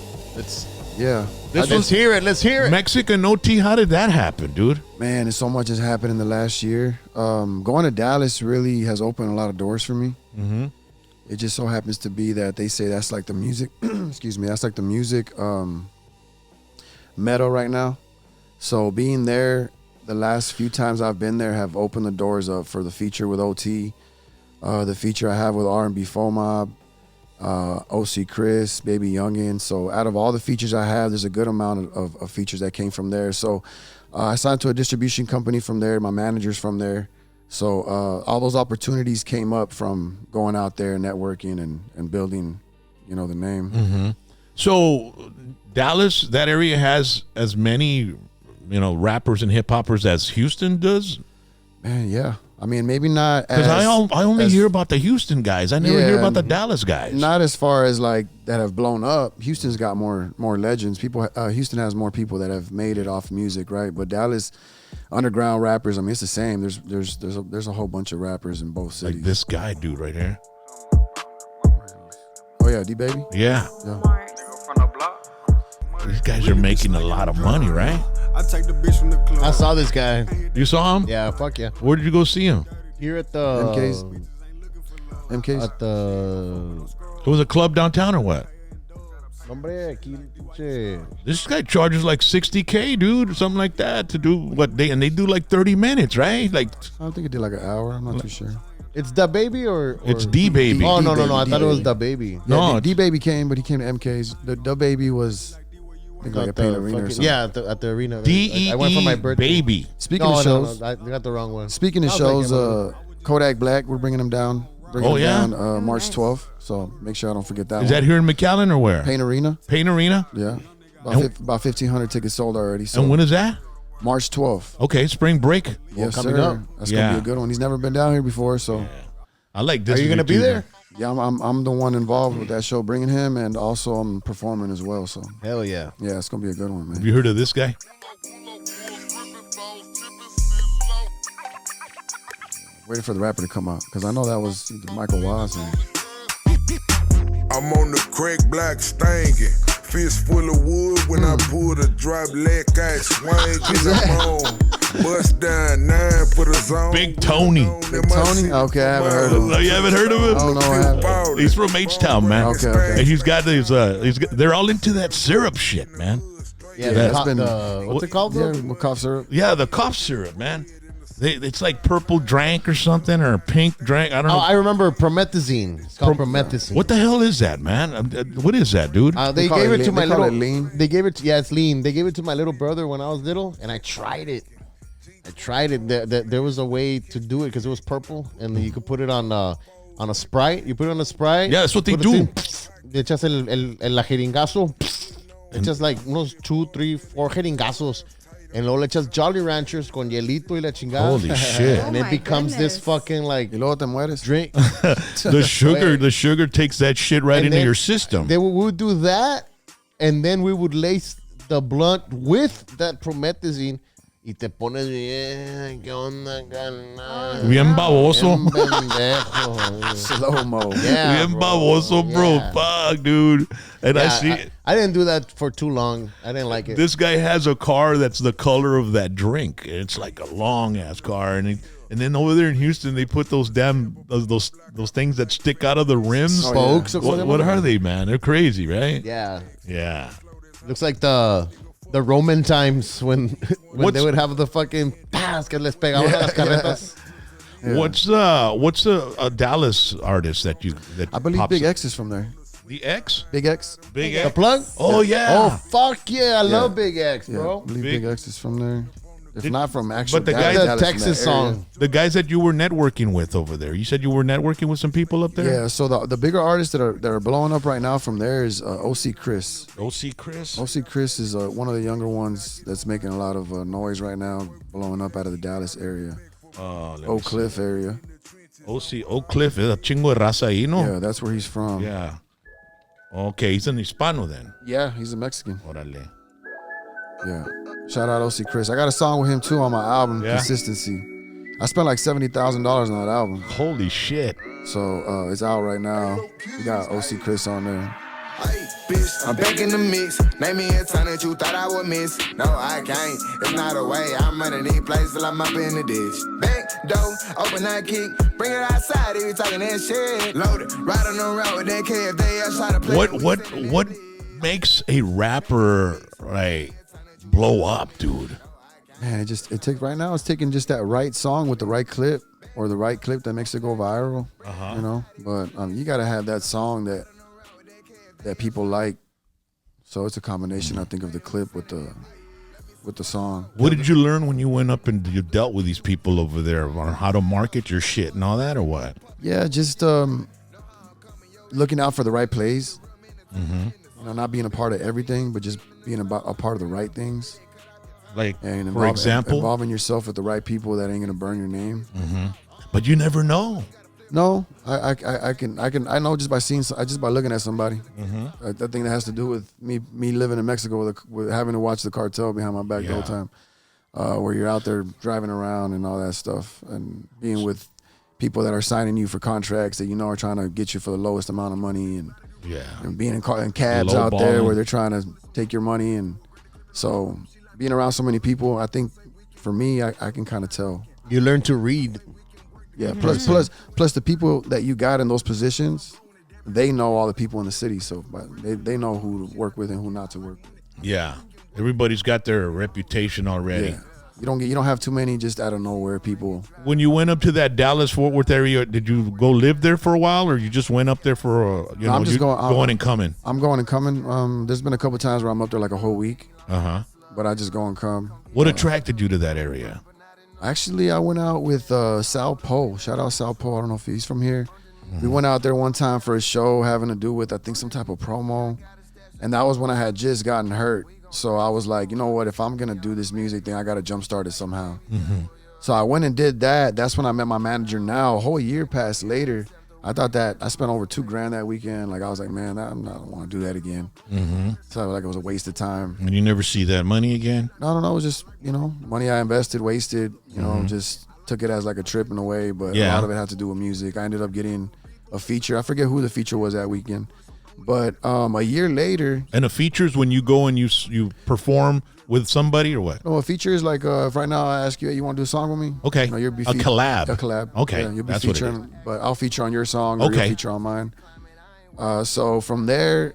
Yeah. Let's hear it. Let's hear it. Mexican OT, how did that happen, dude? Man, there's so much has happened in the last year. Going to Dallas really has opened a lot of doors for me. Mm-hmm. It just so happens to be that they say that's like the music, excuse me, that's like the music meta right now. So being there, the last few times I've been there have opened the doors up for the feature with OT, the feature I have with R&B Mob, OC Chris, Baby Youngin. So out of all the features I have, there's a good amount of features that came from there. So I signed to a distribution company from there. My manager's from there. So all those opportunities came up from going out there, networking, and building, the name. Mm-hmm. So Dallas, that area has as many, rappers and hip hoppers as Houston does. Man, yeah. I mean, maybe not because I only hear about the Houston guys. I never hear about the Dallas guys. Not as far as like that have blown up. Houston's got more legends. Houston has more people that have made it off music, right? But Dallas, underground rappers. I mean, it's the same. There's a whole bunch of rappers in both cities. Like this guy, dude, right here. Oh yeah, D Baby. Yeah. These guys are making a lot of money, right? I take the bitch from the club. I saw this guy. You saw him? Yeah, fuck yeah. Where did you go see him? Here at the MK's. At the. It was a club downtown or what? Hombre, aquí, pinche. This guy charges like $60K, dude, or something like that to do what they do like 30 minutes, right? Like I think it did like an hour. I'm not too sure. It's the baby or it's D Baby. Oh no! I D thought it was Baby. the baby. No, Yeah, D Baby came, but he came to MK's. The Baby was I think like a Pain Arena or something. Yeah, at the arena. DEE I went for my birthday. Baby. Speaking of shows, I got the wrong one. speaking of I was shows, like, Kodak Black, we're bringing him down. Oh, yeah? March nice. 12th. So make sure I don't forget that Is one. that here in McAllen or where? Pain Arena? Pain Arena? Yeah. And- About 1,500 tickets sold already. So And when is that? March 12th. Okay, spring break. Yes, coming sir. up. That's Yeah. gonna be a good one. He's never been down here before, so I like this. Are you gonna be there? yeah, I'm the one involved with that show, bringing him, and also I'm performing as well. So Hell yeah. yeah, it's gonna be a good one, Have man. you heard of this guy? Waiting for the rapper to come out because I know that was Michael Waz. And I'm on the crack block stinking. Fist full of wood when I pull the drop leg out swinging. I'm on. Bust down 9 for the zone. Big Tony. Big Tony? Okay, I haven't heard of him. No, you haven't heard of him? I don't know. I haven't. He's from H-Town, man. Okay. And he's got these. They're all into that syrup shit, man. Yeah, That's what's it called? Yeah, Bro? with cough syrup. Yeah, the cough syrup, man. It's like purple drank or something, or pink drank. I don't know. Oh, I remember promethazine. It's called promethazine. What the hell is that, man? What is that, dude? They call gave it it to lean. my They call little. it lean. They gave it. It's lean. They gave it to my little brother when I was little, and I tried it. There was a way to do it because it was purple, and you could put it on a Sprite. You put it on a Sprite. Yeah, that's what they put it do. in, Le echas el jeringazo. Le echas like unos 2, 3, 4 jeringazos. And luego le echas Jolly Ranchers con hielito y la chingada. Holy shit. And Oh it my becomes this goodness. fucking like Y luego te mueres. drink. The sugar takes that shit right And into then your system. We would do that, and then we would lace the blunt with that promethazine. Y te pones bien, ¿qué onda, carnal? Bien baboso. Bien pendejo. Slow mo. Yeah, Bien bro. baboso, bro. Yeah. Fuck, dude. And I Yeah, see I didn't do that for too long. I didn't like it. this guy has a car that's the color of that drink. It's like a long ass car, and then over there in Houston, they put those damn those things that stick out of the rims. Spokes or What whatever. are they, man? They're crazy, right? Yeah. Yeah. Looks like the Roman times when What's- they would have the fucking pas que les pegaban a las carretas. What's a Dallas artist that I believe pops Big up? X is from there. The X? Big X. Big The X. plug? Oh yeah. Oh, fuck yeah. I love Big X, Yeah, bro. I believe Big- Big X is from there. If not from actual But the Dallas, guy- The Dallas, from Texas that area. song. The guys that you were networking with over there. You said you were networking with some people up there? Yeah, so the bigger artists that are blowing up right now from there is OC Chris. OC Chris. OC Chris is one of the younger ones that's making a lot of noise right now, blowing up out of the Dallas area, Let me Oak see. Cliff area. OC Oak Cliff. Es a chingo de raza ahí, ¿no? Yeah, that's where he's from. Yeah. Okay, he's an Hispano then. Yeah, he's a Mexican. Órale. Yeah. Shout out OC Chris. I got a song with him too on my album, Yeah. Consistency. I spent like $70,000 on that album. Holy shit. So it's out right now. We got OC Chris on there. Hey, bitch, I'm back in the mix. Name me a time that you thought I would miss. No, I can't. It's not a way. I'm running these places till I'm up in the ditch. Back door, open that kick. Bring it outside if you talking that shit. Loaded, riding around with that kid. If they ask how to play. What makes a rapper like blow up, dude? Man, it takes right now. It's taking just that right song with the right clip, or the right clip that makes it go viral. You know, but you got to have that song that people like. So it's a combination, I think, of the clip with the song. What did you learn when you went up and you dealt with these people over there on how to market your shit and all that, or what? Yeah, just looking out for the right plays. You know, not being a part of everything, but just being a part of the right things. Like, and for example, involving yourself with the right people that ain't gonna burn your name. But you never know. No, I know just by looking at somebody. I think that has to do with me living in Mexico with having to watch the cartel behind my back the whole time, where you're out there driving around and all that stuff, and being with people that are signing you for contracts that you know are trying to get you for the lowest amount of money, and being in cabs out there where they're trying to take your money, and so being around so many people, I think for me, I can kind of tell. You learn to read. Yeah. Plus the people that you got in those positions, they know all the people in the city, so they know who to work with and who not to work with. Yeah, everybody's got their reputation already. Yeah. You don't have too many just out of nowhere people. When you went up to that Dallas-Fort Worth area, did you go live there for a while, or you just went up there for I'm just going and coming? I'm going and coming. There's been a couple times where I'm up there like a whole week. But I just go and come. What attracted you to that area? Actually, I went out with Sal Poe. Shout out Sal Poe. I don't know if he's from here. We went out there one time for a show having to do with, I think, some type of promo. And that was when I had just gotten hurt. So I was like, you know what? If I'm going to do this music thing, I got to jumpstart it somehow. So I went and did that. That's when I met my manager now. A whole year passed later. I thought that I spent over $2,000 that weekend. Like, I was like, man, I don't want to do that again. So like it was a waste of time. And you never see that money again? No. It was just, money I invested, wasted, just took it as like a trip in a way. But a lot of it had to do with music. I ended up getting a feature. I forget who the feature was that weekend. But a year later. And a feature is when you go and you perform with somebody, or what? No, a feature is like if right now I ask you, hey, you want to do a song with me? Okay. You'll be a collab. A collab. Okay. Yeah, you'll be That's what it featuring, is. but I'll feature on your song, or you'll feature on mine. So from there,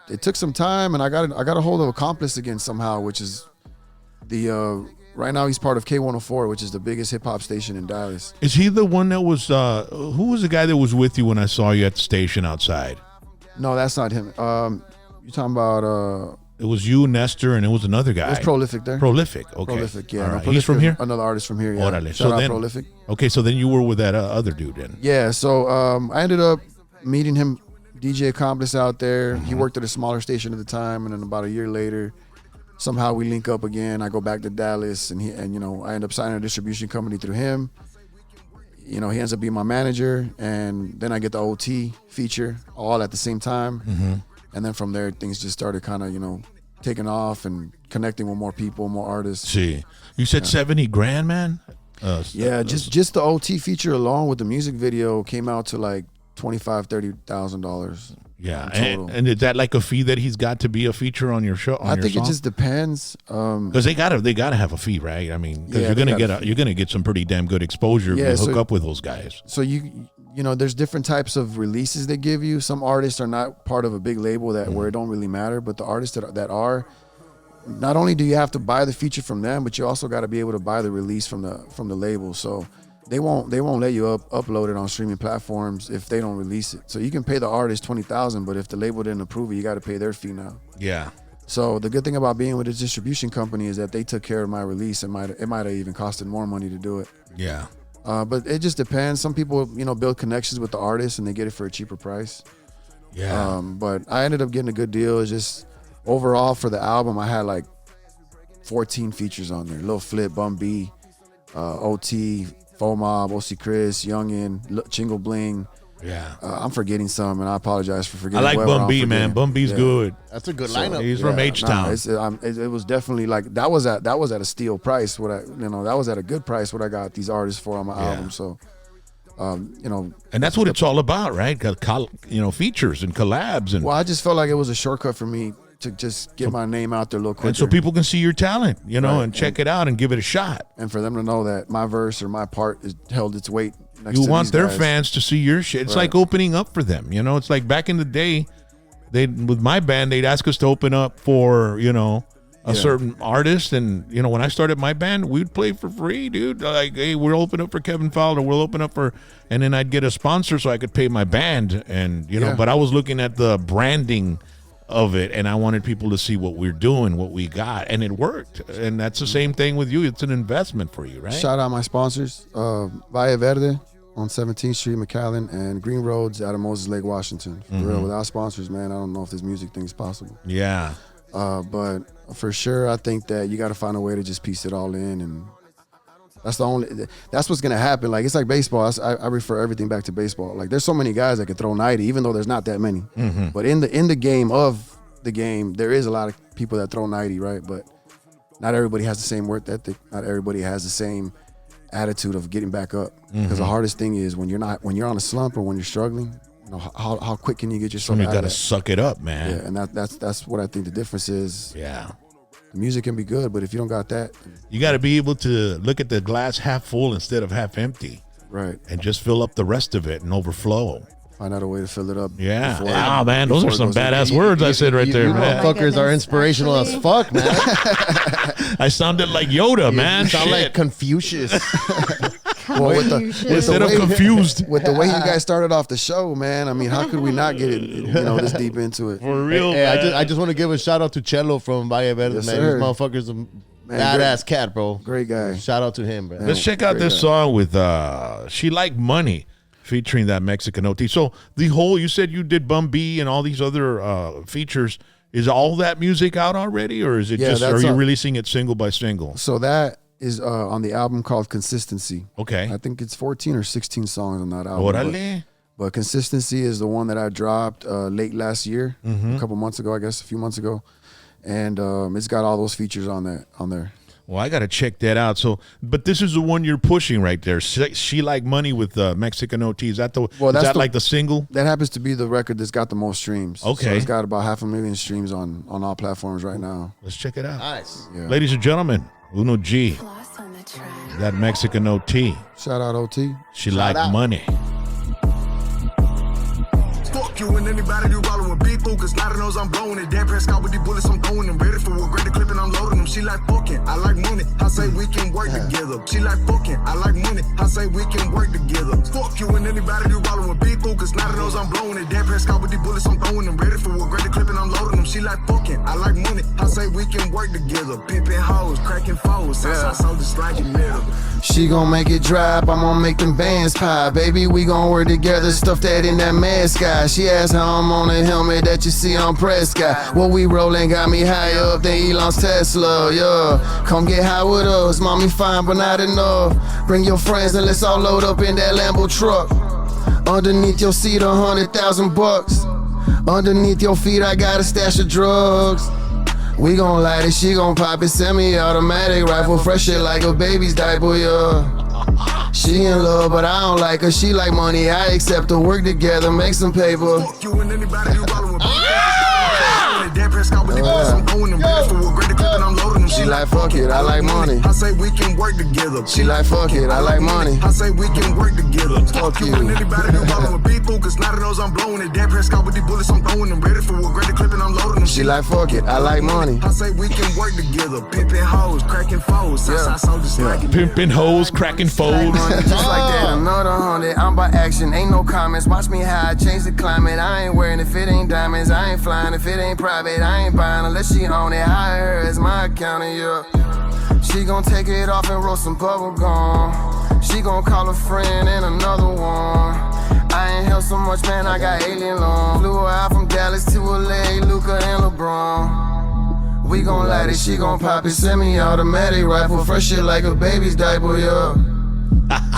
it took some time, and I got a hold of Accomplice again somehow, which is the right now he's part of K104, which is the biggest hip hop station in Dallas. Is he the one that was? Who was the guy that was with you when I saw you at the station outside? No, that's not him. You're talking about. It was you, Nestor, and it was another guy. It was Prolific there. Prolific, okay. Prolific, yeah. All No, right. Prolific He's from here? Another artist from here, yeah. Orale. Shout out then, Prolific. Okay, so then you were with that other dude then. Yeah, so I ended up meeting him, DJ Accomplice out there. He worked at a smaller station at the time, and then about a year later, somehow we link up again. I go back to Dallas, and I end up signing a distribution company through him. He ends up being my manager, and then I get the OT feature all at the same time. And then from there, things just started kind of, taking off and connecting with more people, more artists. See, you said $70,000, man. Just the OT feature alone with the music video came out to like $25,000-$30,000. Yeah, and is that like a fee that he's got to be a feature on your show? I think it just depends. Because they gotta have a fee, right? I mean, because you're gonna get some pretty damn good exposure if you hook up with those guys. So there's different types of releases they give you. Some artists are not part of a big label where it don't really matter, but the artists that are, not only do you have to buy the feature from them, but you also got to be able to buy the release from the label. So they won't let you upload it on streaming platforms if they don't release it. So you can pay the artist $20,000, but if the label didn't approve it, you got to pay their fee now. Yeah. So the good thing about being with a distribution company is that they took care of my release. It might have even costed more money to do it. Yeah. But it just depends. Some people, build connections with the artist and they get it for a cheaper price. Yeah. But I ended up getting a good deal. It's just overall for the album, I had like 14 features on there. Lil Flip, Bum B, OT, Fo Mob, OC Chris, Youngin, Chingle Bling. Yeah. I'm forgetting some, and I apologize for forgetting. I like Bum B, man. Bum B's good. That's a good lineup. He's from H-Town. It was definitely like that was at a steal price. That was at a good price. What I got these artists for on my album. So You know, And that's what it's all about, right? Features and collabs, and well, I just felt like it was a shortcut for me to just get my name out there a little quicker. and so people can see your talent, Right. and check it out and give it a shot. and for them to know that my verse or my part is held its weight next to You want these their guys. fans to see your shit. It's Right. like opening up for them. It's like back in the day, with my band, they'd ask us to open up for a certain artist, and when I started my band, we'd play for free, dude. Like, hey, we'll open up for Kevin Fowler, we'll open up for, and then I'd get a sponsor so I could pay my band, and but I was looking at the branding of it, and I wanted people to see what we're doing, what we got, and it worked. And that's the same thing with you. It's an investment for you, right? Shout out my sponsors, Valle Verde on 17th Street, McAllen, and Green Roads out of Moses Lake, Washington. For real, without sponsors, man, I don't know if this music thing is possible. Yeah. But for sure, I think that you got to find a way to just piece it all in, and that's what's gonna happen. Like, it's like baseball. I refer everything back to baseball. Like, there's so many guys that can throw 90, even though there's not that many. But in the game of the game, there is a lot of people that throw 90, right? But not everybody has the same work ethic. Not everybody has the same attitude of getting back up. Because the hardest thing is when you're on a slump or when you're struggling. How quick can you get yourself You out got of to that? suck it up, man. Yeah, and that's what I think the difference is. Yeah. The music can be good, but if you don't got that, You got to be able to look at the glass half full instead of half empty, right, and just fill up the rest of it and overflow. find out a way to fill it up. Yeah. before- Wow, man. Those are before it some goes in. badass words I said right there, You man. motherfuckers are goodness, inspirational as actually. fuck, man. I sounded like Yoda, man. You sound Shit. like Confucius. Well, with the Instead of way- confused. With the way you guys started off the show, man, I mean, how could we not get it, this deep into it? For real, Hey, man. I just want to give a shout out to Cello from Valle Verde, Yes, man. sir. This motherfucker's a badass cat, bro. Great guy. Shout out to him, bro. Let's check out Great this guy. song with She Like Money featuring that Mexican OT. So you said you did Bum B and all these other features. Is all that music out already, or is it Yeah, are you that's releasing it single by single? So that is on the album called Consistency. Okay. I think it's 14 or 16 songs on that album. Orale. But Consistency is the one that I dropped late last year, a couple months ago, I guess, a few months ago. And it's got all those features on there. Well, I got to check that out. So, but this is the one you're pushing right there. She Like Money with Mexican OT. Is that like the single? That happens to be the record that's got the most streams. Okay. So it's got about 500,000 streams on all platforms right now. Let's check it out. Nice. Yeah. Ladies and gentlemen, Uno G, Floss on the track. that Mexican OT. Shout out OT. She Like Money. Fuck you and anybody who rollin' with big food, cause Nada knows I'm blowing it. Dan Prescott with these bullets, I'm throwing them. Ready for a greater clip and I'm loading them. She like fucking, I like money. I say we can work together. She like fucking, I like money. I say we can work together. Fuck you and anybody who rollin' with big food, cause Nada knows I'm blowing it. Dan Prescott with these bullets, I'm throwing them. Ready for a greater clip and I'm loading them. She like fucking, I like money. I say we can work together. Pimpin' hoes, cracking foes. Southside soldiers like you middle. She gon' make it drop, I'm gon' make them bands pop. Baby, we gon' work together, stuff that in that mascot. She asked how I'm on the helmet that you see on Prescott. What we rollin' got me higher up than Elon's Tesla, yeah. Come get high with us, mommy fine but not enough. Bring your friends and let's all load up in that Lambo truck. Underneath your seat, $100,000. Underneath your feet, I got a stash of drugs. We gon' light it, she gon' pop it, semi-automatic rifle, fresh shit like a baby's diaper, yeah. She in love, but I don't like her, she like money, I accept her, work together, make some paper. Fuck you and anybody who rollin' with big food. Dan Prescott with these bullets, I'm throwing them. Ready for a greater clip and I'm loading them. She like fuck it, I like money. I say we can work together. She like fuck it, I like money. I say we can work together. Fuck you. And anybody who rollin' with big food, cause Nada knows I'm blowing it. Dan Prescott with these bullets, I'm throwing them. Ready for a greater clip and I'm loading them. She like fuck it, I like money. I say we can work together. Pimpin' hoes, cracking foes. Southside soldiers like you. Pimping hoes, cracking folds. Just like that, another 100, I'm by action, ain't no comments. Watch me how I change the climate. I ain't wearing if it ain't diamonds. I ain't flying if it ain't private. I ain't buying unless she own it. Hire her as my accountant, yeah. She gon' take it off and roll some bubble gum. She gon' call a friend and another one. I ain't held so much, man, I got alien lung. Flew her out from Dallas to LA, Luca and LeBron. We gon' light it, she gon' pop it, semi-automatic rifle, fresh shit like a baby's diaper, yeah.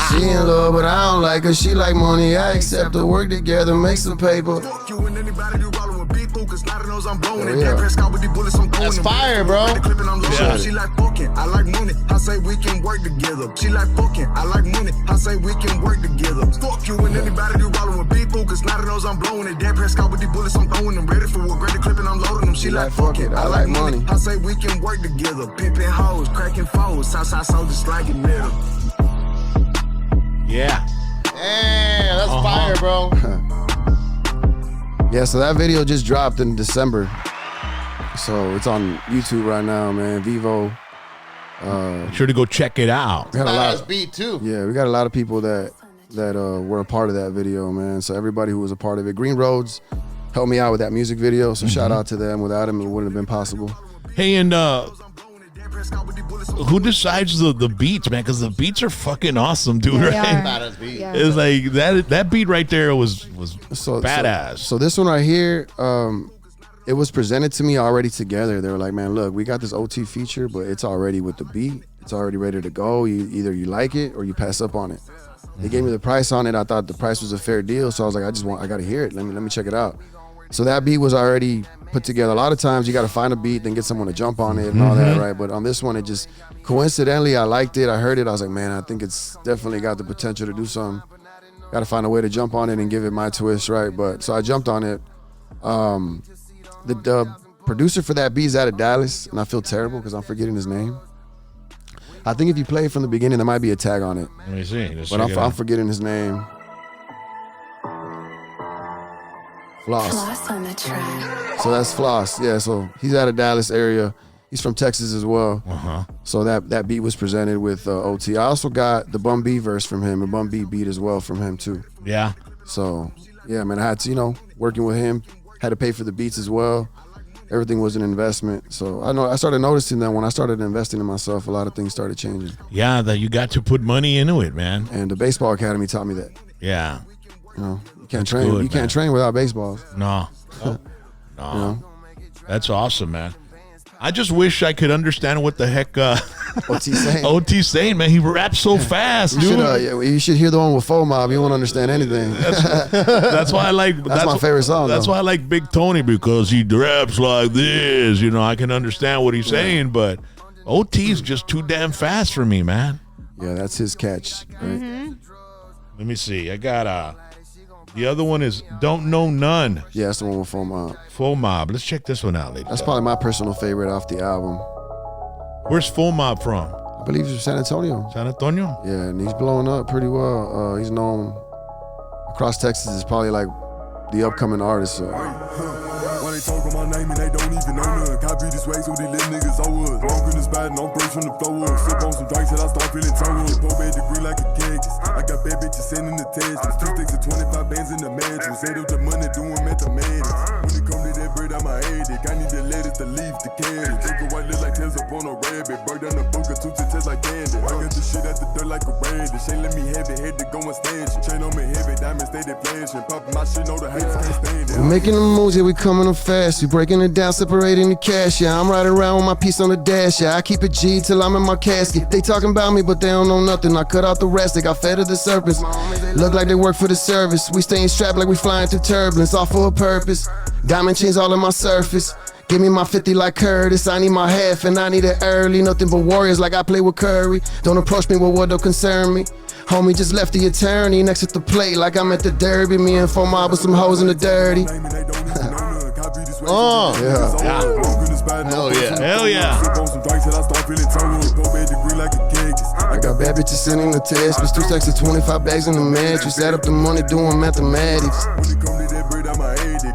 She in love, but I don't like her, she like money, I accept her, work together, make some paper. Fuck you and anybody who rollin' with big food. cause a lot of those I'm blowing it. Yeah. Damn, press out with the bullets, I'm going That's fire, bro. Yeah. She like fucking, I like money. I say we can work together. She like fucking, I like money. I say we can work together. Fuck you and anybody do rollin' with people, cause a lot of those I'm blowing it. Damn, press out with the bullets, I'm throwing them. Ready for a great clip and I'm loading them. She like fucking, I like money. I say we can work together. Pimpin' hoes, cracking foes. Southside soldiers like it middle. Yeah. Damn, that's fire, bro. Yeah, so that video just dropped in December. So it's on YouTube right now, man. Vivo. Be sure to go check it out. We got a lot. Badass beat too. Yeah, we got a lot of people that were a part of that video, man. So everybody who was a part of it. Green Roads helped me out with that music video. So shout out to them. Without them, it wouldn't have been possible. Hey, and who decides the beats, man? Because the beats are fucking awesome, dude. Yeah, they right? are. Badass beat. Yeah. It's like that beat right there was badass. So this one right here, it was presented to me already together. They were like, man, look, we got this OT feature, but it's already with the beat. It's already ready to go. Either you like it or you pass up on it. They gave me the price on it. I thought the price was a fair deal. So I was like, I got to hear it. Let me check it out. So that beat was already put together. A lot of times you got to find a beat, then get someone to jump on it and all that, right? But on this one, it just coincidentally, I liked it. I heard it. I was like, man, I think it's definitely got the potential to do something. Got to find a way to jump on it and give it my twist, right? But so I jumped on it. The producer for that beat is out of Dallas, and I feel terrible because I'm forgetting his name. I think if you play it from the beginning, there might be a tag on it. Let me see. Just But check it I'm out. forgetting his name. Floss. Floss on the track. So that's Floss. Yeah, so he's out of Dallas area. He's from Texas as well. So that beat was presented with OT. I also got the Bum B verse from him, a Bum B beat as well from him too. Yeah. So yeah, man, I had to, working with him, had to pay for the beats as well. Everything was an investment. So I started noticing that when I started investing in myself, a lot of things started changing. Yeah, that you got to put money into it, man. And the baseball academy taught me that. Yeah. You can't That's train. good, You can't man. train without baseballs. No. You know? That's awesome, man. I just wish I could understand what the heck OT's saying. OT's saying, man. He raps so fast, dude. You should hear the one with Faux Mob. You won't understand anything. That's why I like. That's my favorite song, That's though. why I like Big Tony, because he raps like this. I can understand what he's saying, but OT's just too damn fast for me, man. Yeah, that's his catch. Right? Let me see. I got the other one is Don't Know None. Yeah, that's the one with Faux Mob. Full Mob. Let's check this one out, ladies. That's probably my personal favorite off the album. Where's Full Mob from? I believe he's from San Antonio. San Antonio? Yeah, and he's blowing up pretty well. He's known across Texas as probably like the upcoming artist. When they talk on my name and they don't even know none. Copy this way so these little niggas owe us. Walk in the spot and I'm break from the floor up. Sip on some drinks till I start feeling toe up. Poor bad degree like a cactus. I got bad bitches sending the text. 2 sticks and 25 bands in the mattress. Set up the money doing mathematics. When it come to that bread, I'm a addict. I need the lettuce to leave the carrot. Take a white look like tails up on a rabbit. Break down the book of two to taste like candy. I got the shit out the dirt like a radish. Ain't let me have it, had to go and stand it. Chain on me heavy, diamonds stay they flashing. Poppin' my shit, know the haters can't stand it. We're making the moves, yeah, we coming up fast. We breaking it down, separating the cash, yeah. I'm riding around with my piece on the dash, yeah. I keep it G till I'm in my casket. They talking about me, but they don't know nothing. I cut out the rest, they got fed of the serpents. Look like they work for the service. We staying strapped like we flying through turbulence, all for a purpose. Diamond chains all on my surface. Give me my 50 like Curtis. I need my half and I need it early. Nothing but warriors like I play with Curry. Don't approach me with what don't concern me. Homie just left the attorney next to the plate like I'm at the derby. Me and Faux Mob with some hoes in the dirty. Hell yeah. Hell yeah. I got bad bitches sending the text. Bitch, 2 stacks of 25 bags in the mattress. Add up the money doing mathematics.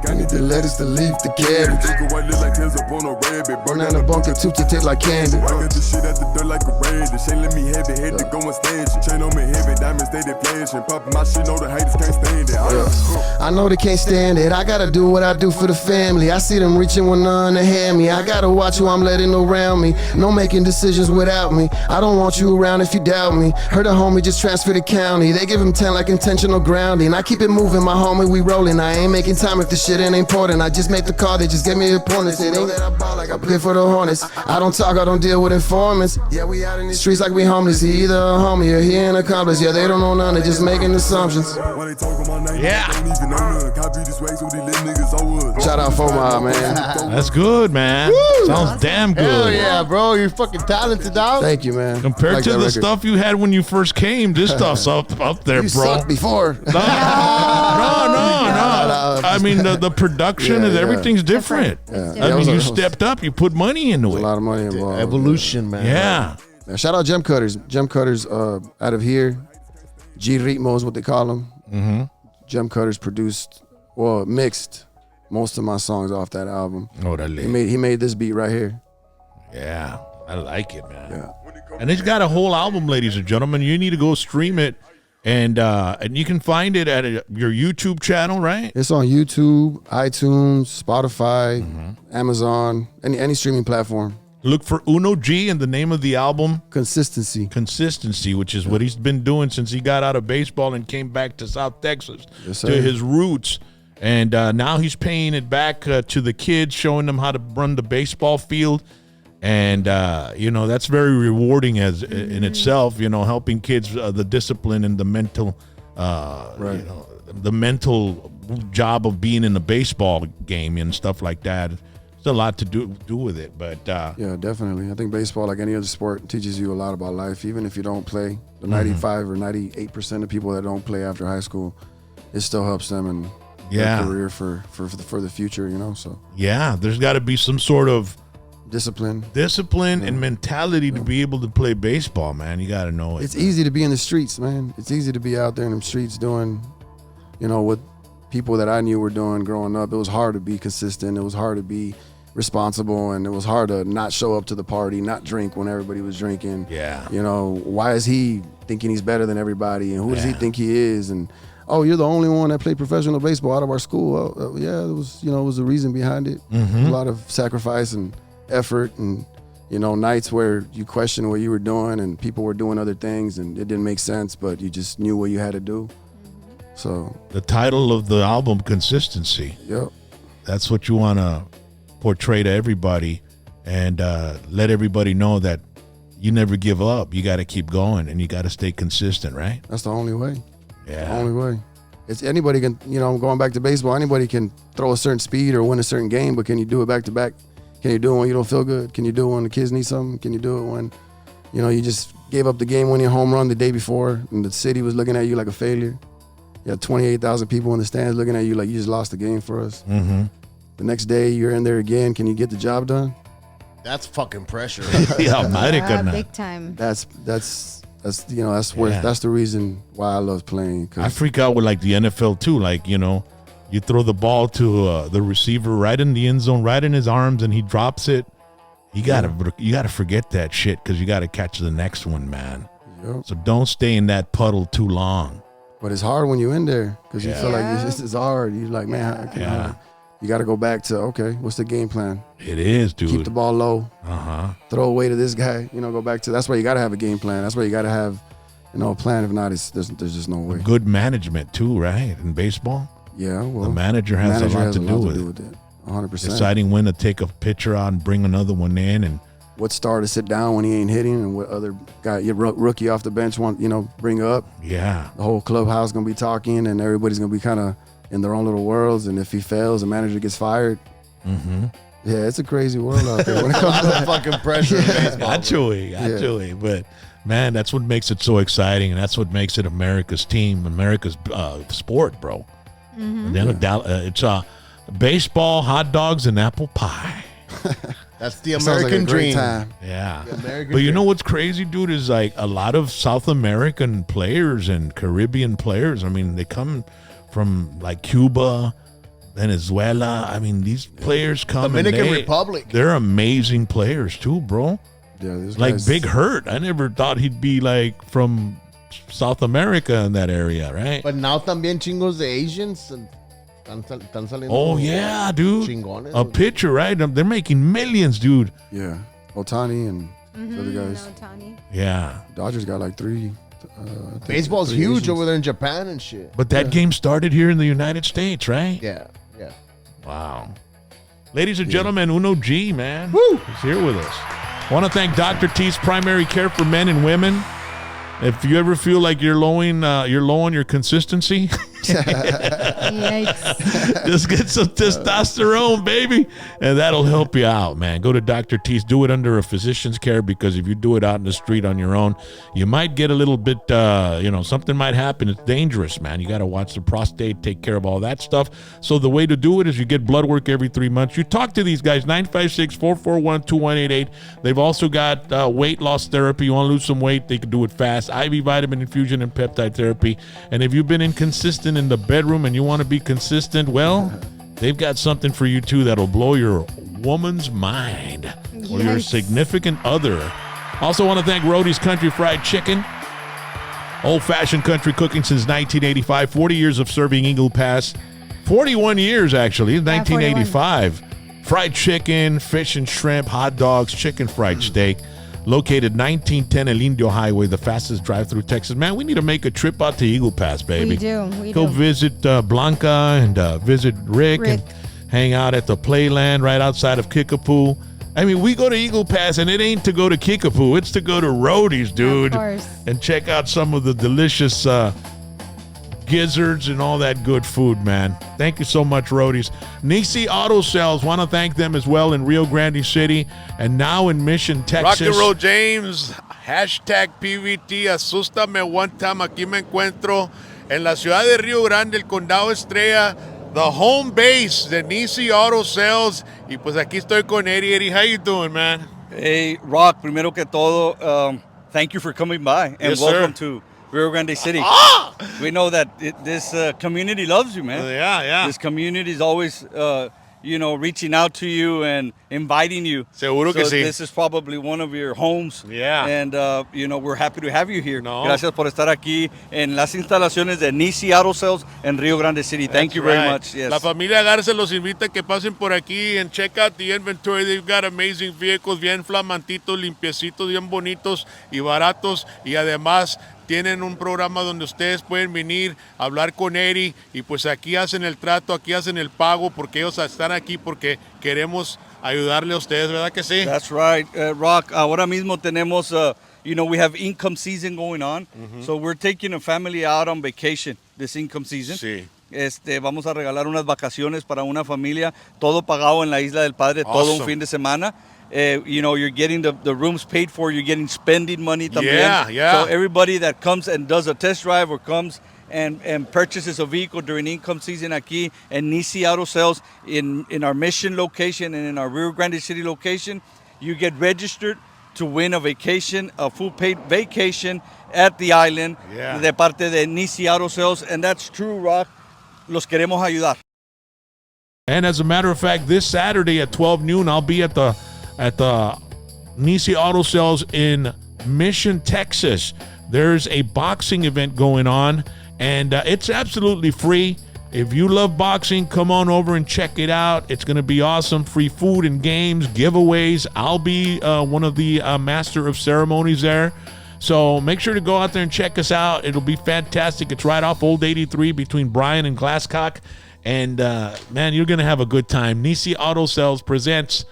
I need the lettuce to leave the cabbage. Burn down the bunker, 2 to taste like candy. I got the shit out the dirt like a radish. Ain't let me have it, had to go and stand it. Chain on me heavy, diamonds stay they flashing. Poppin' my shit, know the haters can't stand it. I know they can't stand it. I gotta do what I do for the family. I see them reaching with none to hand me. I gotta watch who I'm letting around me. No making decisions without me. I don't want you around if you doubt me. Heard a homie just transferred to county. They give him 10 like intentional grounding. I keep it moving, my homie, we rolling. I ain't making time if the shit shit ain't important. I just make the call, they just give me opponents. It ain't that I ball like I play for the Hornets. I don't talk, I don't deal with informants. Yeah, we out in the streets like we homeless. He either a homie or he ain't accomplished. Yeah, they don't know none, they just making assumptions. Yeah. Shout out FOMA, man. That's good, man. Sounds damn good. Hell yeah, bro. You're fucking talented, dog. Thank you, man. Compared Like to that the record. stuff you had when you first came, this stuff's up there, You bro. sucked before. No. I mean, the production is everything's different. Yeah. I mean, you was stepped up. You put money into a it. lot of money involved. Evolution, man. Yeah. Now, shout out Gem Cutters. Gem Cutters out of here. G Ritmo is what they call them. Mm-hmm. Gem Cutters mixed most of my songs off that album. Oh, that He made this beat right here. Yeah, I like it, man. Yeah. And it's got a whole album, ladies and gentlemen. You need to go stream it, and you can find it at your YouTube channel, right? It's on YouTube, iTunes, Spotify, Amazon, any streaming platform. Look for Uno G and the name of the album, Consistency, which is what he's been doing since he got out of baseball and came back to South Texas, Yes, to sir. his roots. And now he's paying it back to the kids, showing them how to run the baseball field. And, that's very rewarding in itself, helping kids, the discipline and the mental, the mental job of being in a baseball game and stuff like that. It's a lot to do with it, but Yeah, definitely. I think baseball, like any other sport, teaches you a lot about life. Even if you don't play, the 95 or 98% of people that don't play after high school, it still helps them in their career for the future, So yeah, there's got to be some sort of discipline and mentality to be able to play baseball, man. You got to know it. It's easy to be in the streets, man. It's easy to be out there in the streets doing, what people that I knew were doing growing up. It was hard to be consistent. It was hard to be responsible, and it was hard to not show up to the party, not drink when everybody was drinking. Yeah. Why is he thinking he's better than everybody, and who does he think he is? And oh, you're the only one that played professional baseball out of our school. Oh, yeah, it was, it was a reason behind it. A lot of sacrifice and effort, and nights where you question what you were doing, and people were doing other things, and it didn't make sense, but you just knew what you had to do. So The title of the album, Consistency. Yep. That's what you want to portray to everybody, and let everybody know that you never give up. You got to keep going, and you got to stay consistent, right? That's the only way. Yeah. The only way. It's anybody can, going back to baseball, anybody can throw a certain speed or win a certain game, but can you do it back to back? Can you do it when you don't feel good? Can you do it when the kids need something? Can you do it when, you just gave up the game-winning home run the day before and the city was looking at you like a failure? You had 28,000 people in the stands looking at you like you just lost the game for us. Mm-hmm. The next day you're in there again. Can you get the job done? That's fucking pressure. Yeah, America, man. big time. That's the reason why I love playing. 'cause I freak out with like the NFL too. Like, you throw the ball to the receiver right in the end zone, right in his arms, and he drops it. You gotta forget that shit, because you gotta catch the next one, man. Yep. So don't stay in that puddle too long. But it's hard when you're in there, because you feel like Yeah. this is hard. You're like, man, I can't. You got to go back to, okay, what's the game plan? It is, dude. Keep the ball low. Uh-huh. Throw away to this guy. Go back to. That's why you got to have a game plan. That's why you got to have, a plan. If not, there's just no way. Good management too, right? In baseball, Yeah, well, the manager has a lot to do with it. it. 100%. Deciding when to take a pitcher out and bring another one in, and What star to sit down when he ain't hitting, and what other guy, your rookie off the bench want, bring up. yeah, The whole clubhouse gonna be talking, and everybody's gonna be kind of in their own little worlds. And if he fails, the manager gets fired. mm-hmm. Yeah, it's a crazy world out there when it comes to that. fucking pressure in baseball. Actually, but man, that's what makes it so exciting, and that's what makes it America's team, America's sport, bro. And then it's baseball, hot dogs, and apple pie. That's the Sounds like a American great dream. time. Yeah. American But you dream. know what's crazy, dude, is like a lot of South American players and Caribbean players. I mean, they come from like Cuba, Venezuela. I mean, these players come. Dominican Republic. They're amazing players too, bro. Yeah, this Like guy's- Big Hurt. I never thought he'd be like from South America in that area, right? But now también chingos de Asians. Están saliendo. Oh yeah, dude. Chingones. A pitcher, right? They're making millions, dude. Yeah, Otani and the other guys. No, Tony. Yeah. Dodgers got like three. I think Baseball's three huge Asians. over there in Japan and shit. But that game started here in the United States, right? Yeah, yeah. Wow. Ladies and gentlemen, Uno G, man. Woo! Is here with us. I want to thank Dr. T's Primary Care for Men and Women. If you ever feel like you're low on your consistency, Yikes. just get some testosterone, baby, and that'll help you out, man. Go to Dr. T's. Do it under a physician's care, because if you do it out in the street on your own, you might get a little bit, something might happen. It's dangerous, man. You got to watch the prostate, take care of all that stuff. So the way to do it is you get blood work every 3 months. You talk to these guys, 956-441-2188. They've also got weight loss therapy. You want to lose some weight, they can do it fast. IV vitamin infusion and peptide therapy. And if you've been inconsistent in the bedroom and you want to be consistent, well, they've got something for you too that'll blow your woman's mind or your significant other. Also want to thank Rodee's Country Fried Chicken. Old-fashioned country cooking since 1985. 40 years of serving Eagle Pass. 41 years, actually, 1985. Fried chicken, fish and shrimp, hot dogs, chicken fried steak. Located 1910 El Indio Highway, the fastest drive-through Texas. Man, we need to make a trip out to Eagle Pass, baby. We do. Go visit Blanca and visit Rick and hang out at the Playland right outside of Kickapoo. I mean, we go to Eagle Pass, and it ain't to go to Kickapoo. It's to go to Rodee's, dude. Of course. And check out some of the delicious gizzards and all that good food, man. Thank you so much, Rodee's. Nisi Auto Sales, want to thank them as well in Rio Grande City and now in Mission, Texas. Rock and roll, James. Hashtag PVT. Asústame one time. Aquí me encuentro en la ciudad de Rio Grande, el condado Estrella, the home base de Nisi Auto Sales. Y pues aquí estoy con Eddie. Eddie, how you doing, man? Hey, Rock, primero que todo, thank you for coming by and Yes, welcome sir. to Rio Grande City. We know that this community loves you, man. Yeah. This community is always, reaching out to you and inviting you. Seguro que sí. This is probably one of your homes. Yeah. And, we're happy to have you here. No. Gracias por estar aquí en las instalaciones de Nisi Auto Sales en Rio Grande City. Thank you very much. Yes. La familia Garza los invita a que pasen por aquí and check out the inventory. They've got amazing vehicles, bien flamantitos, limpiecitos, bien bonitos y baratos. Y además tienen un programa donde ustedes pueden venir a hablar con Eri y pues aquí hacen el trato, aquí hacen el pago porque ellos están aquí porque queremos ayudarle a ustedes, ¿verdad que sí? That's right, Rock. Ahora mismo tenemos, we have income season going on, so we're taking a family out on vacation this income season. Sí. Vamos a regalar unas vacaciones para una familia, todo pagado en la Isla del Padre, todo un fin de semana. You're getting the rooms paid for, you're getting spending money también. Yeah. So everybody that comes and does a test drive or comes and purchases a vehicle during income season aquí en Nisi Auto Sales in our Mission location and in our Rio Grande City location, you get registered to win a vacation, a full paid vacation at the island de parte de Nisi Auto Sales. And that's true, Rock. Los queremos ayudar. And as a matter of fact, this Saturday at 12 noon, I'll be at the Nisi Auto Sales in Mission, Texas. There's a boxing event going on, and it's absolutely free. If you love boxing, come on over and check it out. It's going to be awesome. Free food and games, giveaways. I'll be one of the master of ceremonies there. So make sure to go out there and check us out. It'll be fantastic. It's right off Old 83 between Bryan and Glasscock. And, man, you're going to have a good time. Nisi Auto Sales presents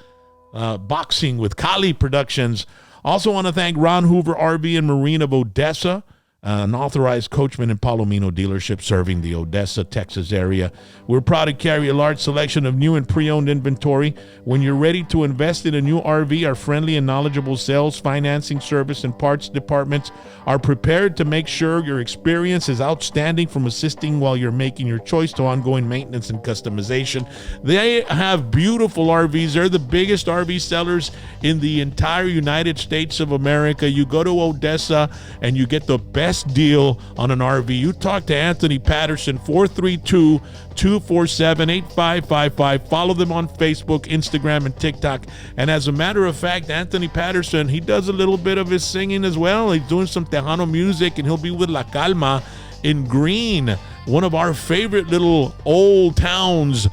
boxing with Kali Productions. Also want to thank Ron Hoover RV and Marine of Odessa, an authorized Coachman and Palomino dealership serving the Odessa, Texas area. We're proud to carry a large selection of new and pre-owned inventory. When you're ready to invest in a new RV, our friendly and knowledgeable sales, financing, service, and parts departments are prepared to make sure your experience is outstanding, from assisting while you're making your choice to ongoing maintenance and customization. They have beautiful RVs. They're the biggest RV sellers in the entire United States of America. You go to Odessa and you get the best deal on an RV. You talk to Anthony Patterson, 432-247-8555. Follow them on Facebook, Instagram, and TikTok. And as a matter of fact, Anthony Patterson, he does a little bit of his singing as well. He's doing some Tejano music, and he'll be with La Calma in Green, one of our favorite little old towns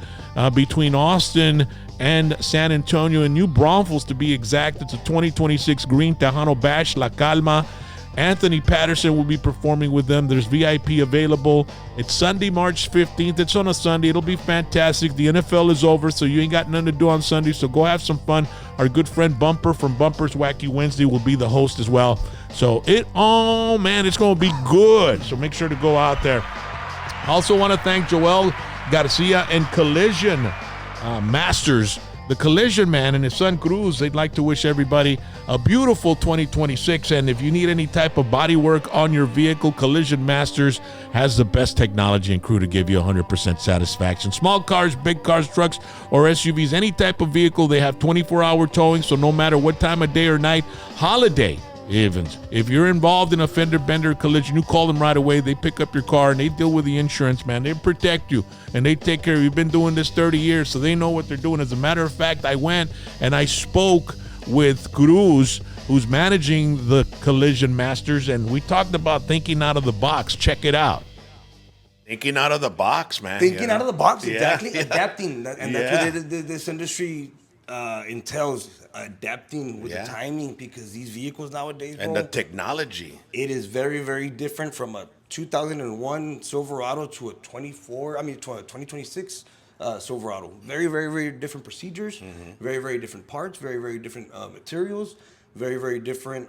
between Austin and San Antonio, and New Braunfels to be exact. It's a 2026 Green Tejano Bash, La Calma. Anthony Patterson will be performing with them. There's VIP available. It's Sunday, March 15th. It's on a Sunday. It'll be fantastic. The NFL is over, so you ain't got nothing to do on Sunday, so go have some fun. Our good friend Bumper from Bumper's Wacky Wednesday will be the host as well. So it's going to be good. So make sure to go out there. I also want to thank Joel Garcia and Collision Masters. The Collision Man and his son Cruz, they'd like to wish everybody a beautiful 2026. And if you need any type of body work on your vehicle, Collision Masters has the best technology and crew to give you 100% satisfaction. Small cars, big cars, trucks, or SUVs, any type of vehicle, they have 24-hour towing. So no matter what time of day or night, holiday events, if you're involved in a fender bender collision, you call them right away. They pick up your car and they deal with the insurance, man. They protect you and they take care of you. You've been doing this 30 years, so they know what they're doing. As a matter of fact, I went and I spoke with Cruz, who's managing the Collision Masters, and we talked about thinking out of the box. Check it out. Thinking out of the box, man. Thinking out of the box, Yeah. exactly. Yeah. Adapting, and that's what this industry entails. Adapting with Yeah. the timing, because these vehicles nowadays, And bro, the technology. it is very, very different from a 2001 Silverado to a 2026 Silverado. Very, very, very different procedures, very, very different parts, very, very different materials, very, very different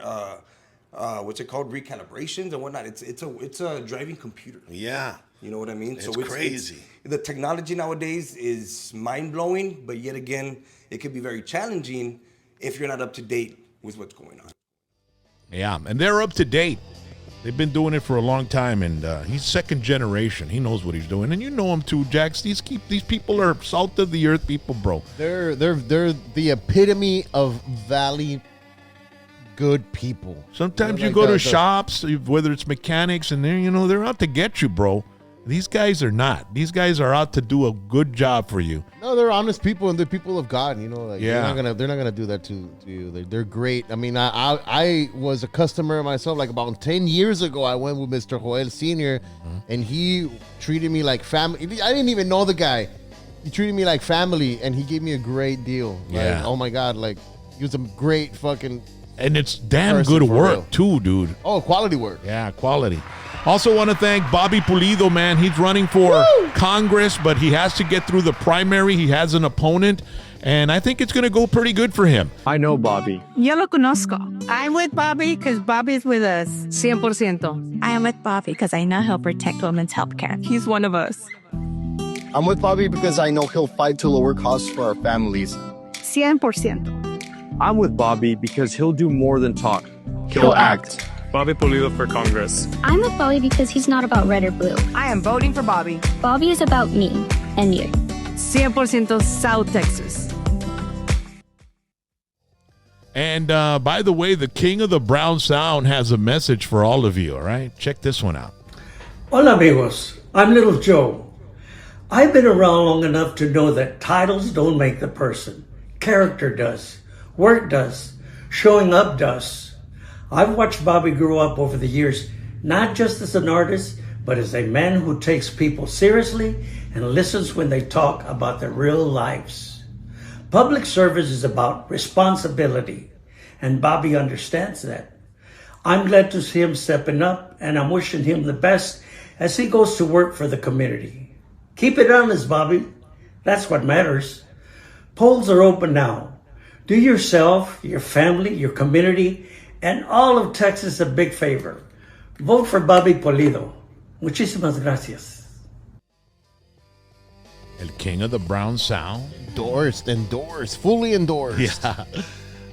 what's it called, recalibrations and whatnot. It's a driving computer. Yeah. You know what I mean? It's crazy. The technology nowadays is mind blowing, but yet again, it could be very challenging if you're not up to date with what's going on. Yeah, and they're up to date. They've been doing it for a long time, and he's second generation. He knows what he's doing, and you know him too, Jax. These people are salt of the earth people, bro. They're the epitome of Valley good people. Sometimes They're you like go to the- shops, thhether it's mechanics, and they're out to get you, bro. These guys are not. These guys are out to do a good job for you. No, they're honest people and they're people of God. Yeah. they're not gonna do that to you. They're great. I mean, I was a customer myself. Like about 10 years ago, I went with Mr. Joel Senior, and he treated me like family. I didn't even know the guy. He treated me like family, and he gave me a great deal. Yeah. Like, oh my God, like he was a great fucking. And it's damn Person good for work real. too, dude. Oh, quality work. Yeah, quality. Also want to thank Bobby Pulido, man. He's running for Congress, but he has to get through the primary. He has an opponent, and I think it's going to go pretty good for him. I know Bobby. Yo lo conozco. I'm with Bobby because Bobby's with us. 100%. I am with Bobby because I know he'll protect women's health care. He's one of us. I'm with Bobby because I know he'll fight to lower costs for our families. 100%. I'm with Bobby because he'll do more than talk. He'll act. Bobby Pulido for Congress. I'm with Bobby because he's not about red or blue. I am voting for Bobby. Bobby is about me and you. 100% South Texas. And by the way, the king of the brown sound has a message for all of you, all right? Check this one out. Hola amigos, I'm Little Joe. I've been around long enough to know that titles don't make the person. Character does. Work does. Showing up does. I've watched Bobby grow up over the years, not just as an artist, but as a man who takes people seriously and listens when they talk about their real lives. Public service is about responsibility, and Bobby understands that. I'm glad to see him stepping up, and I'm wishing him the best as he goes to work for the community. Keep it honest, Bobby. That's what matters. Polls are open now. Do yourself, your family, your community, and all of Texas a big favor. Vote for Bobby Pulido. Muchísimas gracias. El king of the brown sound. Endorsed, fully endorsed. Yeah.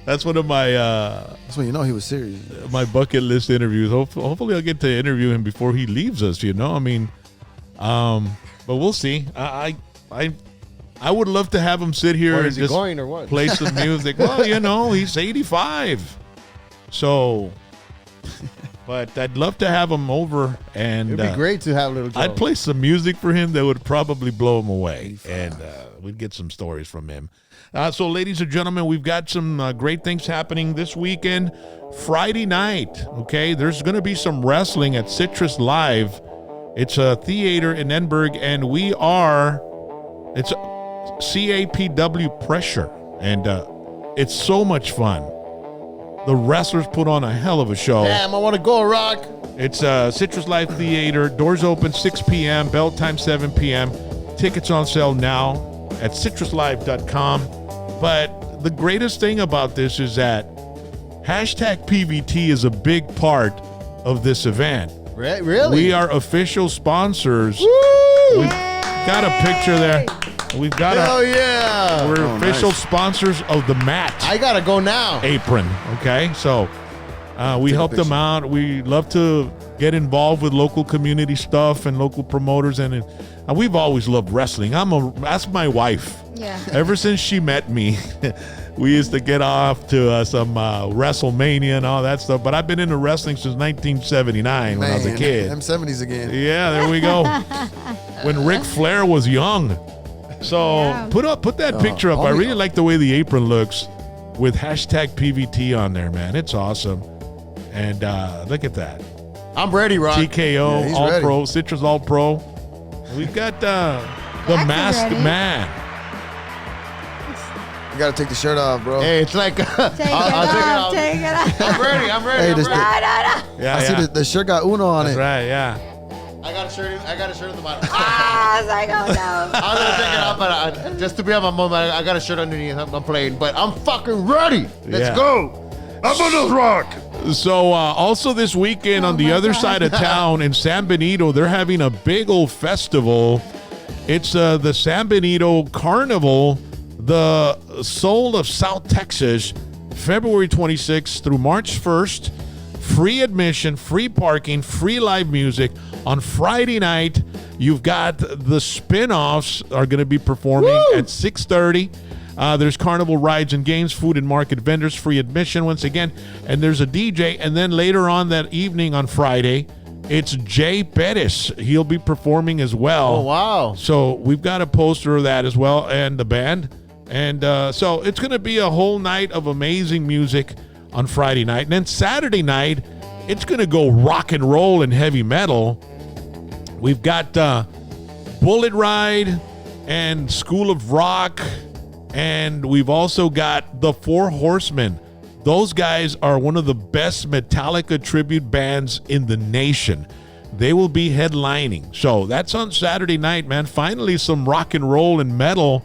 That's one of my That's when you know he was serious. my bucket list interviews. Hopefully I'll get to interview him before he leaves us, I mean, but we'll see. I would love to have him sit here Or and is he just going or what? play some music. Well, he's 85. So, but I'd love to have him over, and It'd be great to have Little Joe. I'd play some music for him that would probably blow him away, and we'd get some stories from him. So, ladies and gentlemen, we've got some great things happening this weekend. Friday night, okay, there's going to be some wrestling at Citrus Live. It's a theater in Edinburg, and it's CAPW Pressure, and it's so much fun. The wrestlers put on a hell of a show. Damn, I want to go, Rock. It's Citrus Live Theater. Doors open 6 p.m. Bell time 7 p.m. Tickets on sale now at citruslive.com. But the greatest thing about this is that hashtag PVT is a big part of this event. Really? We are official sponsors. Woo! We've got a picture there. We've got we're official sponsors of the mat. I gotta go now. Apron. Okay, so we help them out. We love to get involved with local community stuff and local promoters, and we've always loved wrestling. That's my wife. Yeah. Ever since she met me, we used to get off to some WrestleMania and all that stuff. But I've been into wrestling since 1979 when I was a kid. Them 70s again. Yeah, there we go. When Ric Flair was young. So put that picture up. I really like the way the apron looks with hashtag PVT on there, man. It's awesome. And look at that. I'm ready, Rock. TKO, All ready. Pro, Citrus All Pro. We've got the Masked Man. You gotta take the shirt off, bro. Hey, it's like Take it off. I'm ready. Hey, Yeah, I see the shirt got Uno on That's it. right, yeah. I got a shirt at the bottom. I was like, oh no. I was gonna take it off, but just to be on my moment, I got a shirt underneath. I'm playing, but I'm fucking ready. Let's go. I'm gonna rock. So also this weekend on the other side of town in San Benito, they're having a big old festival. It's the San Benito Carnival, the soul of South Texas, February 26th through March 1st. Free admission, free parking, free live music. On Friday night, you've got the spin-offs are going to be performing at 6:30. There's carnival rides and games, food and market vendors, free admission once again. And there's a DJ. And then later on that evening on Friday, it's Jay Pettis. He'll be performing as well. Oh, wow. So we've got a poster of that as well and the band. And so it's going to be a whole night of amazing music on Friday night. And then Saturday night, it's going to go rock and roll and heavy metal. We've got Bullet Ride and School of Rock. And we've also got the Four Horsemen. Those guys are one of the best Metallica tribute bands in the nation. They will be headlining. So that's on Saturday night, man. Finally, some rock and roll and metal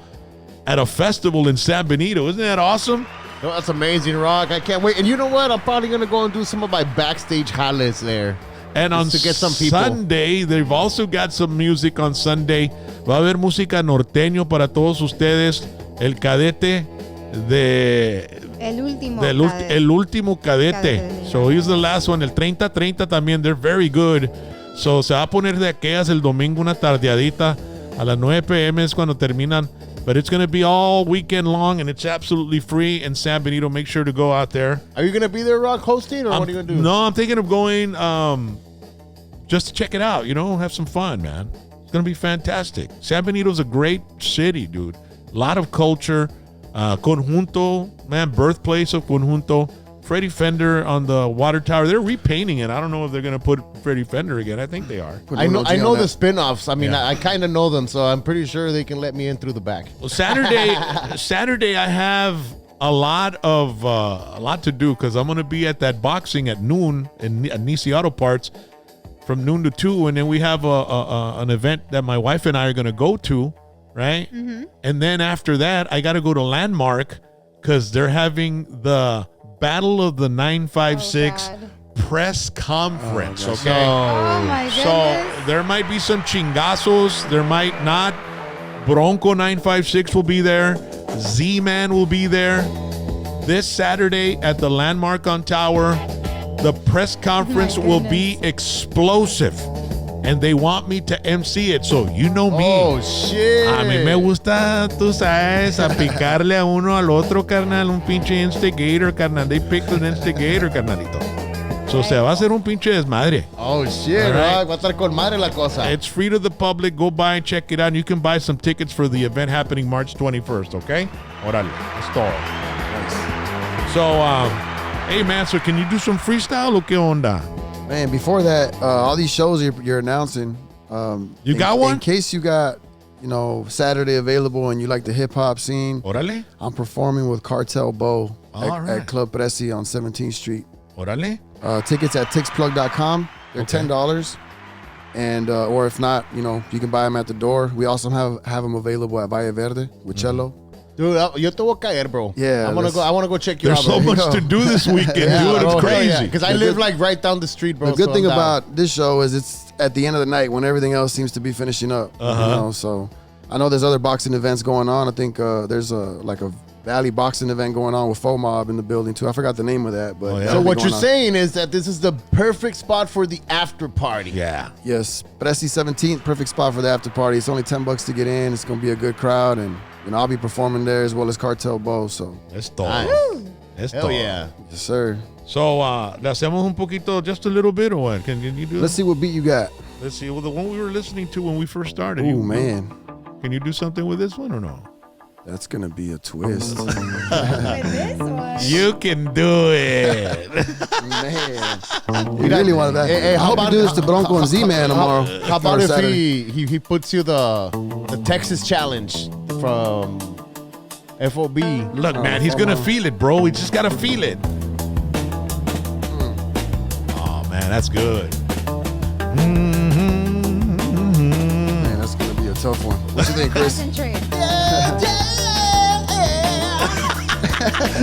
at a festival in San Benito. Isn't that awesome? No, that's amazing, Rock. I can't wait. And you know what? I'm probably going to go and do some of my backstage highlights there. And on to get some people. Sunday, they've also got some music on Sunday. Va a haber música norteño para todos ustedes. El cadete El último. el último cadete. So he's the last one. El 30-30 también. They're very good. So se va a poner de aquellas el domingo una tardeadita. A las 9 p.m. es cuando terminan. But it's going to be all weekend long, and it's absolutely free in San Benito. Make sure to go out there. Are you going to be there, Rock, hosting, or what are you going to do? No, I'm thinking of going just to check it out, have some fun, man. It's going to be fantastic. San Benito's a great city, dude. A lot of culture. Conjunto, man, birthplace of Conjunto. Freddie Fender on the water tower. They're repainting it. I don't know if they're going to put Freddie Fender again. I think they are. I know the spin-offs. I mean, I kind of know them, so I'm pretty sure they can let me in through the back. Well, Saturday I have a lot to do because I'm going to be at that boxing at noon at Nisi Auto Parts from noon to 2, and then we have an event that my wife and I are going to go to, right? Mm-hmm. And then after that, I got to go to Landmark because they're having the Battle of the 956 press conference, okay? Oh, my goodness. So there might be some chingazos. There might not. Bronco 956 will be there. Z-Man will be there. This Saturday at the Landmark on Tower, the press conference will be explosive. And they want me to MC it, so you know me. Oh, shit. A mí me gusta, tú sabes, a picarle a uno al otro, carnal, un pinche instigator, carnal. They picked an instigator, carnalito. So se va a hacer un pinche desmadre. Oh, shit, right. Rock. Va a estar con madre la cosa. It's free to the public. Go by and check it out. You can buy some tickets for the event happening March 21st, okay? Órale, that's all. Nice. So, hey, man, so can you do some freestyle o qué onda? Man, before that, all these shows you're announcing. You got one? In case you got, Saturday available and you like the hip hop scene. Órale. I'm performing with Cartel Bo at Club Presi on 17th Street. Orale. Tickets at tixplug.com. They're $10. And or if not, you can buy them at the door. We also have them available at Valle Verde with Cello. Dude, yo te voy a caer, bro. Yeah, I want to go check you out. There's so much to do this weekend, dude. It's crazy. Because I live like right down the street, bro. The good thing about this show is it's at the end of the night when everything else seems to be finishing up. So I know there's other boxing events going on. I think there's a Valley boxing event going on with FOMOB in the building too. I forgot the name of that, but so what you're saying is that this is the perfect spot for the after party. Yeah. Yes, Presi 17th, perfect spot for the after party. It's only $10 to get in. It's gonna be a good crowd, and I'll be performing there as well as Cartel Bo. So that's dope. That's Hell dope. yeah. Yes, sir. So le hacemos un poquito, just a little bit, or what? Can you do? Let's see what beat you got. Let's see. Well, the one we were listening to when we first started. Oh man. Can you do something with this one or no? That's gonna be a twist. With this one. You can do it. Man. We really wanted that. Hey, I hope you do this to Bronco and Z-Man tomorrow. How about if he puts you the Texas challenge from FOB? Look, man, he's gonna feel it, bro. He just gotta feel it. Oh man, that's good. Man, that's gonna be a tough one. What you think, Chris? Concentrate.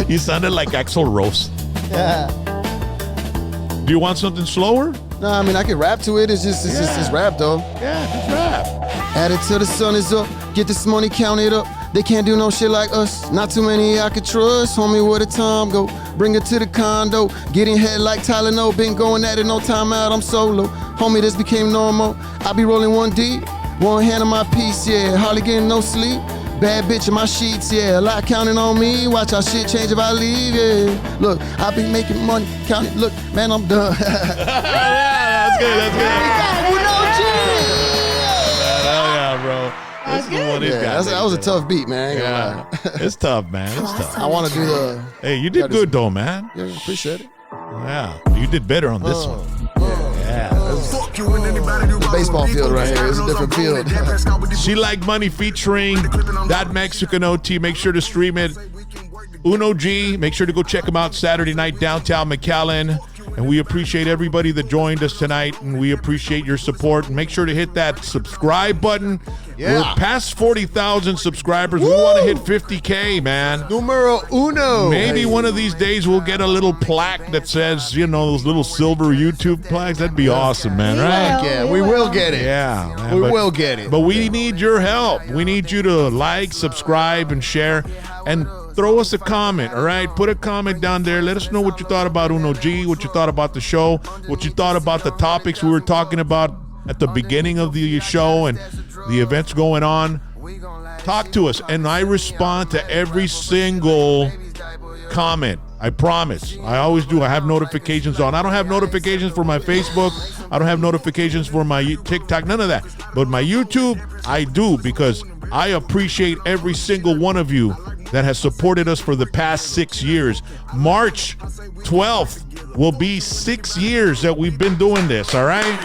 You sounded like Axl Rose. Yeah. Do you want something slower? No, I mean I can rap to it. It's just rap though. Yeah, just rap. Add it till the sun is up. Get this money counted up. They can't do no shit like us. Not too many I could trust. Homie, where the time go? Bring it to the condo. Getting head like Tylenol. Been going at it, no time out. I'm solo. Homie, this became normal. I be rolling one deep. One hand on my piece, yeah. Hardly getting no sleep. Bad bitch in my sheets, yeah. A lot counting on me. Watch how shit change if I leave, yeah. Look, I be making money, counting. Look, man, I'm done. That's good. That's good. Yeah, bro. That's good. Yeah, that was a tough beat, man. I ain't gonna lie. It's tough, man. It's tough. I want to do the. Hey, you did good though, man. Yeah, appreciate it. Yeah, you did better on this one. Yeah. The baseball field right here. It's a different field. She Like Money featuring That Mexican OT. Make sure to stream it. Uno G. Make sure to go check him out Saturday night downtown McAllen. And we appreciate everybody that joined us tonight, and we appreciate your support. And make sure to hit that subscribe button. Yeah. We're past 40,000 subscribers. Woo! We want to hit 50K, man. Numero uno. Maybe one of these days we'll get a little plaque that says, those little silver YouTube plaques. That'd be awesome, man, right? Yeah, we will get it. Yeah, man, we will get it. But we need your help. We need you to like, subscribe, and share. And throw us a comment, all right? Put a comment down there. Let us know what you thought about Uno G, what you thought about the show, what you thought about the topics we were talking about at the beginning of the show and the events going on. Talk to us, and I respond to every single comment. I promise. I always do. I have notifications on. I don't have notifications for my Facebook. I don't have notifications for my TikTok, none of that. But my YouTube, I do, because I appreciate every single one of you that has supported us for the past 6 years. March 12th will be 6 years that we've been doing this, all right?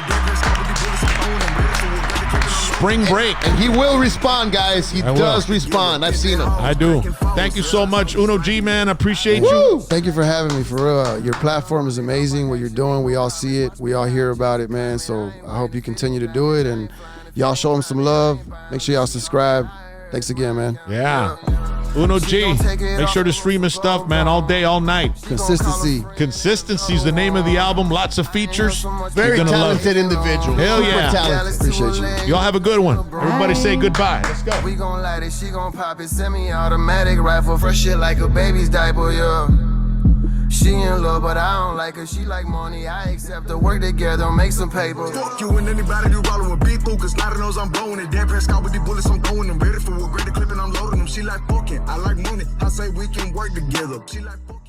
Spring break. And he will respond, guys. He does respond. I've seen him. I do. Thank you so much, Uno G, man. I appreciate you. Thank you for having me, for real. Your platform is amazing. What you're doing, we all see it. We all hear about it, man. So I hope you continue to do it, and y'all show them some love. Make sure y'all subscribe. Thanks again, man. Yeah. Uno G. Make sure to stream his stuff, man, all day, all night. Consistency. Consistency is the name of the album. Lots of features. Very talented individual. Hell yeah. Super talented. Appreciate you. Y'all have a good one. Everybody say goodbye. Let's go. We gon' light it, she gon' pop it, semi-automatic rifle, fresh shit like a baby's diaper, yeah. She in love, but I don't like her. She like money, I accept her. Work together, make some paper. Fuck you and anybody you rollin' with big through, cause Lottie knows I'm blowing it. Dead press out with these bullets, I'm throwing them. Ready for a greater clip and I'm loading them. She like fucking, I like money. I say we can work together. She like fucking.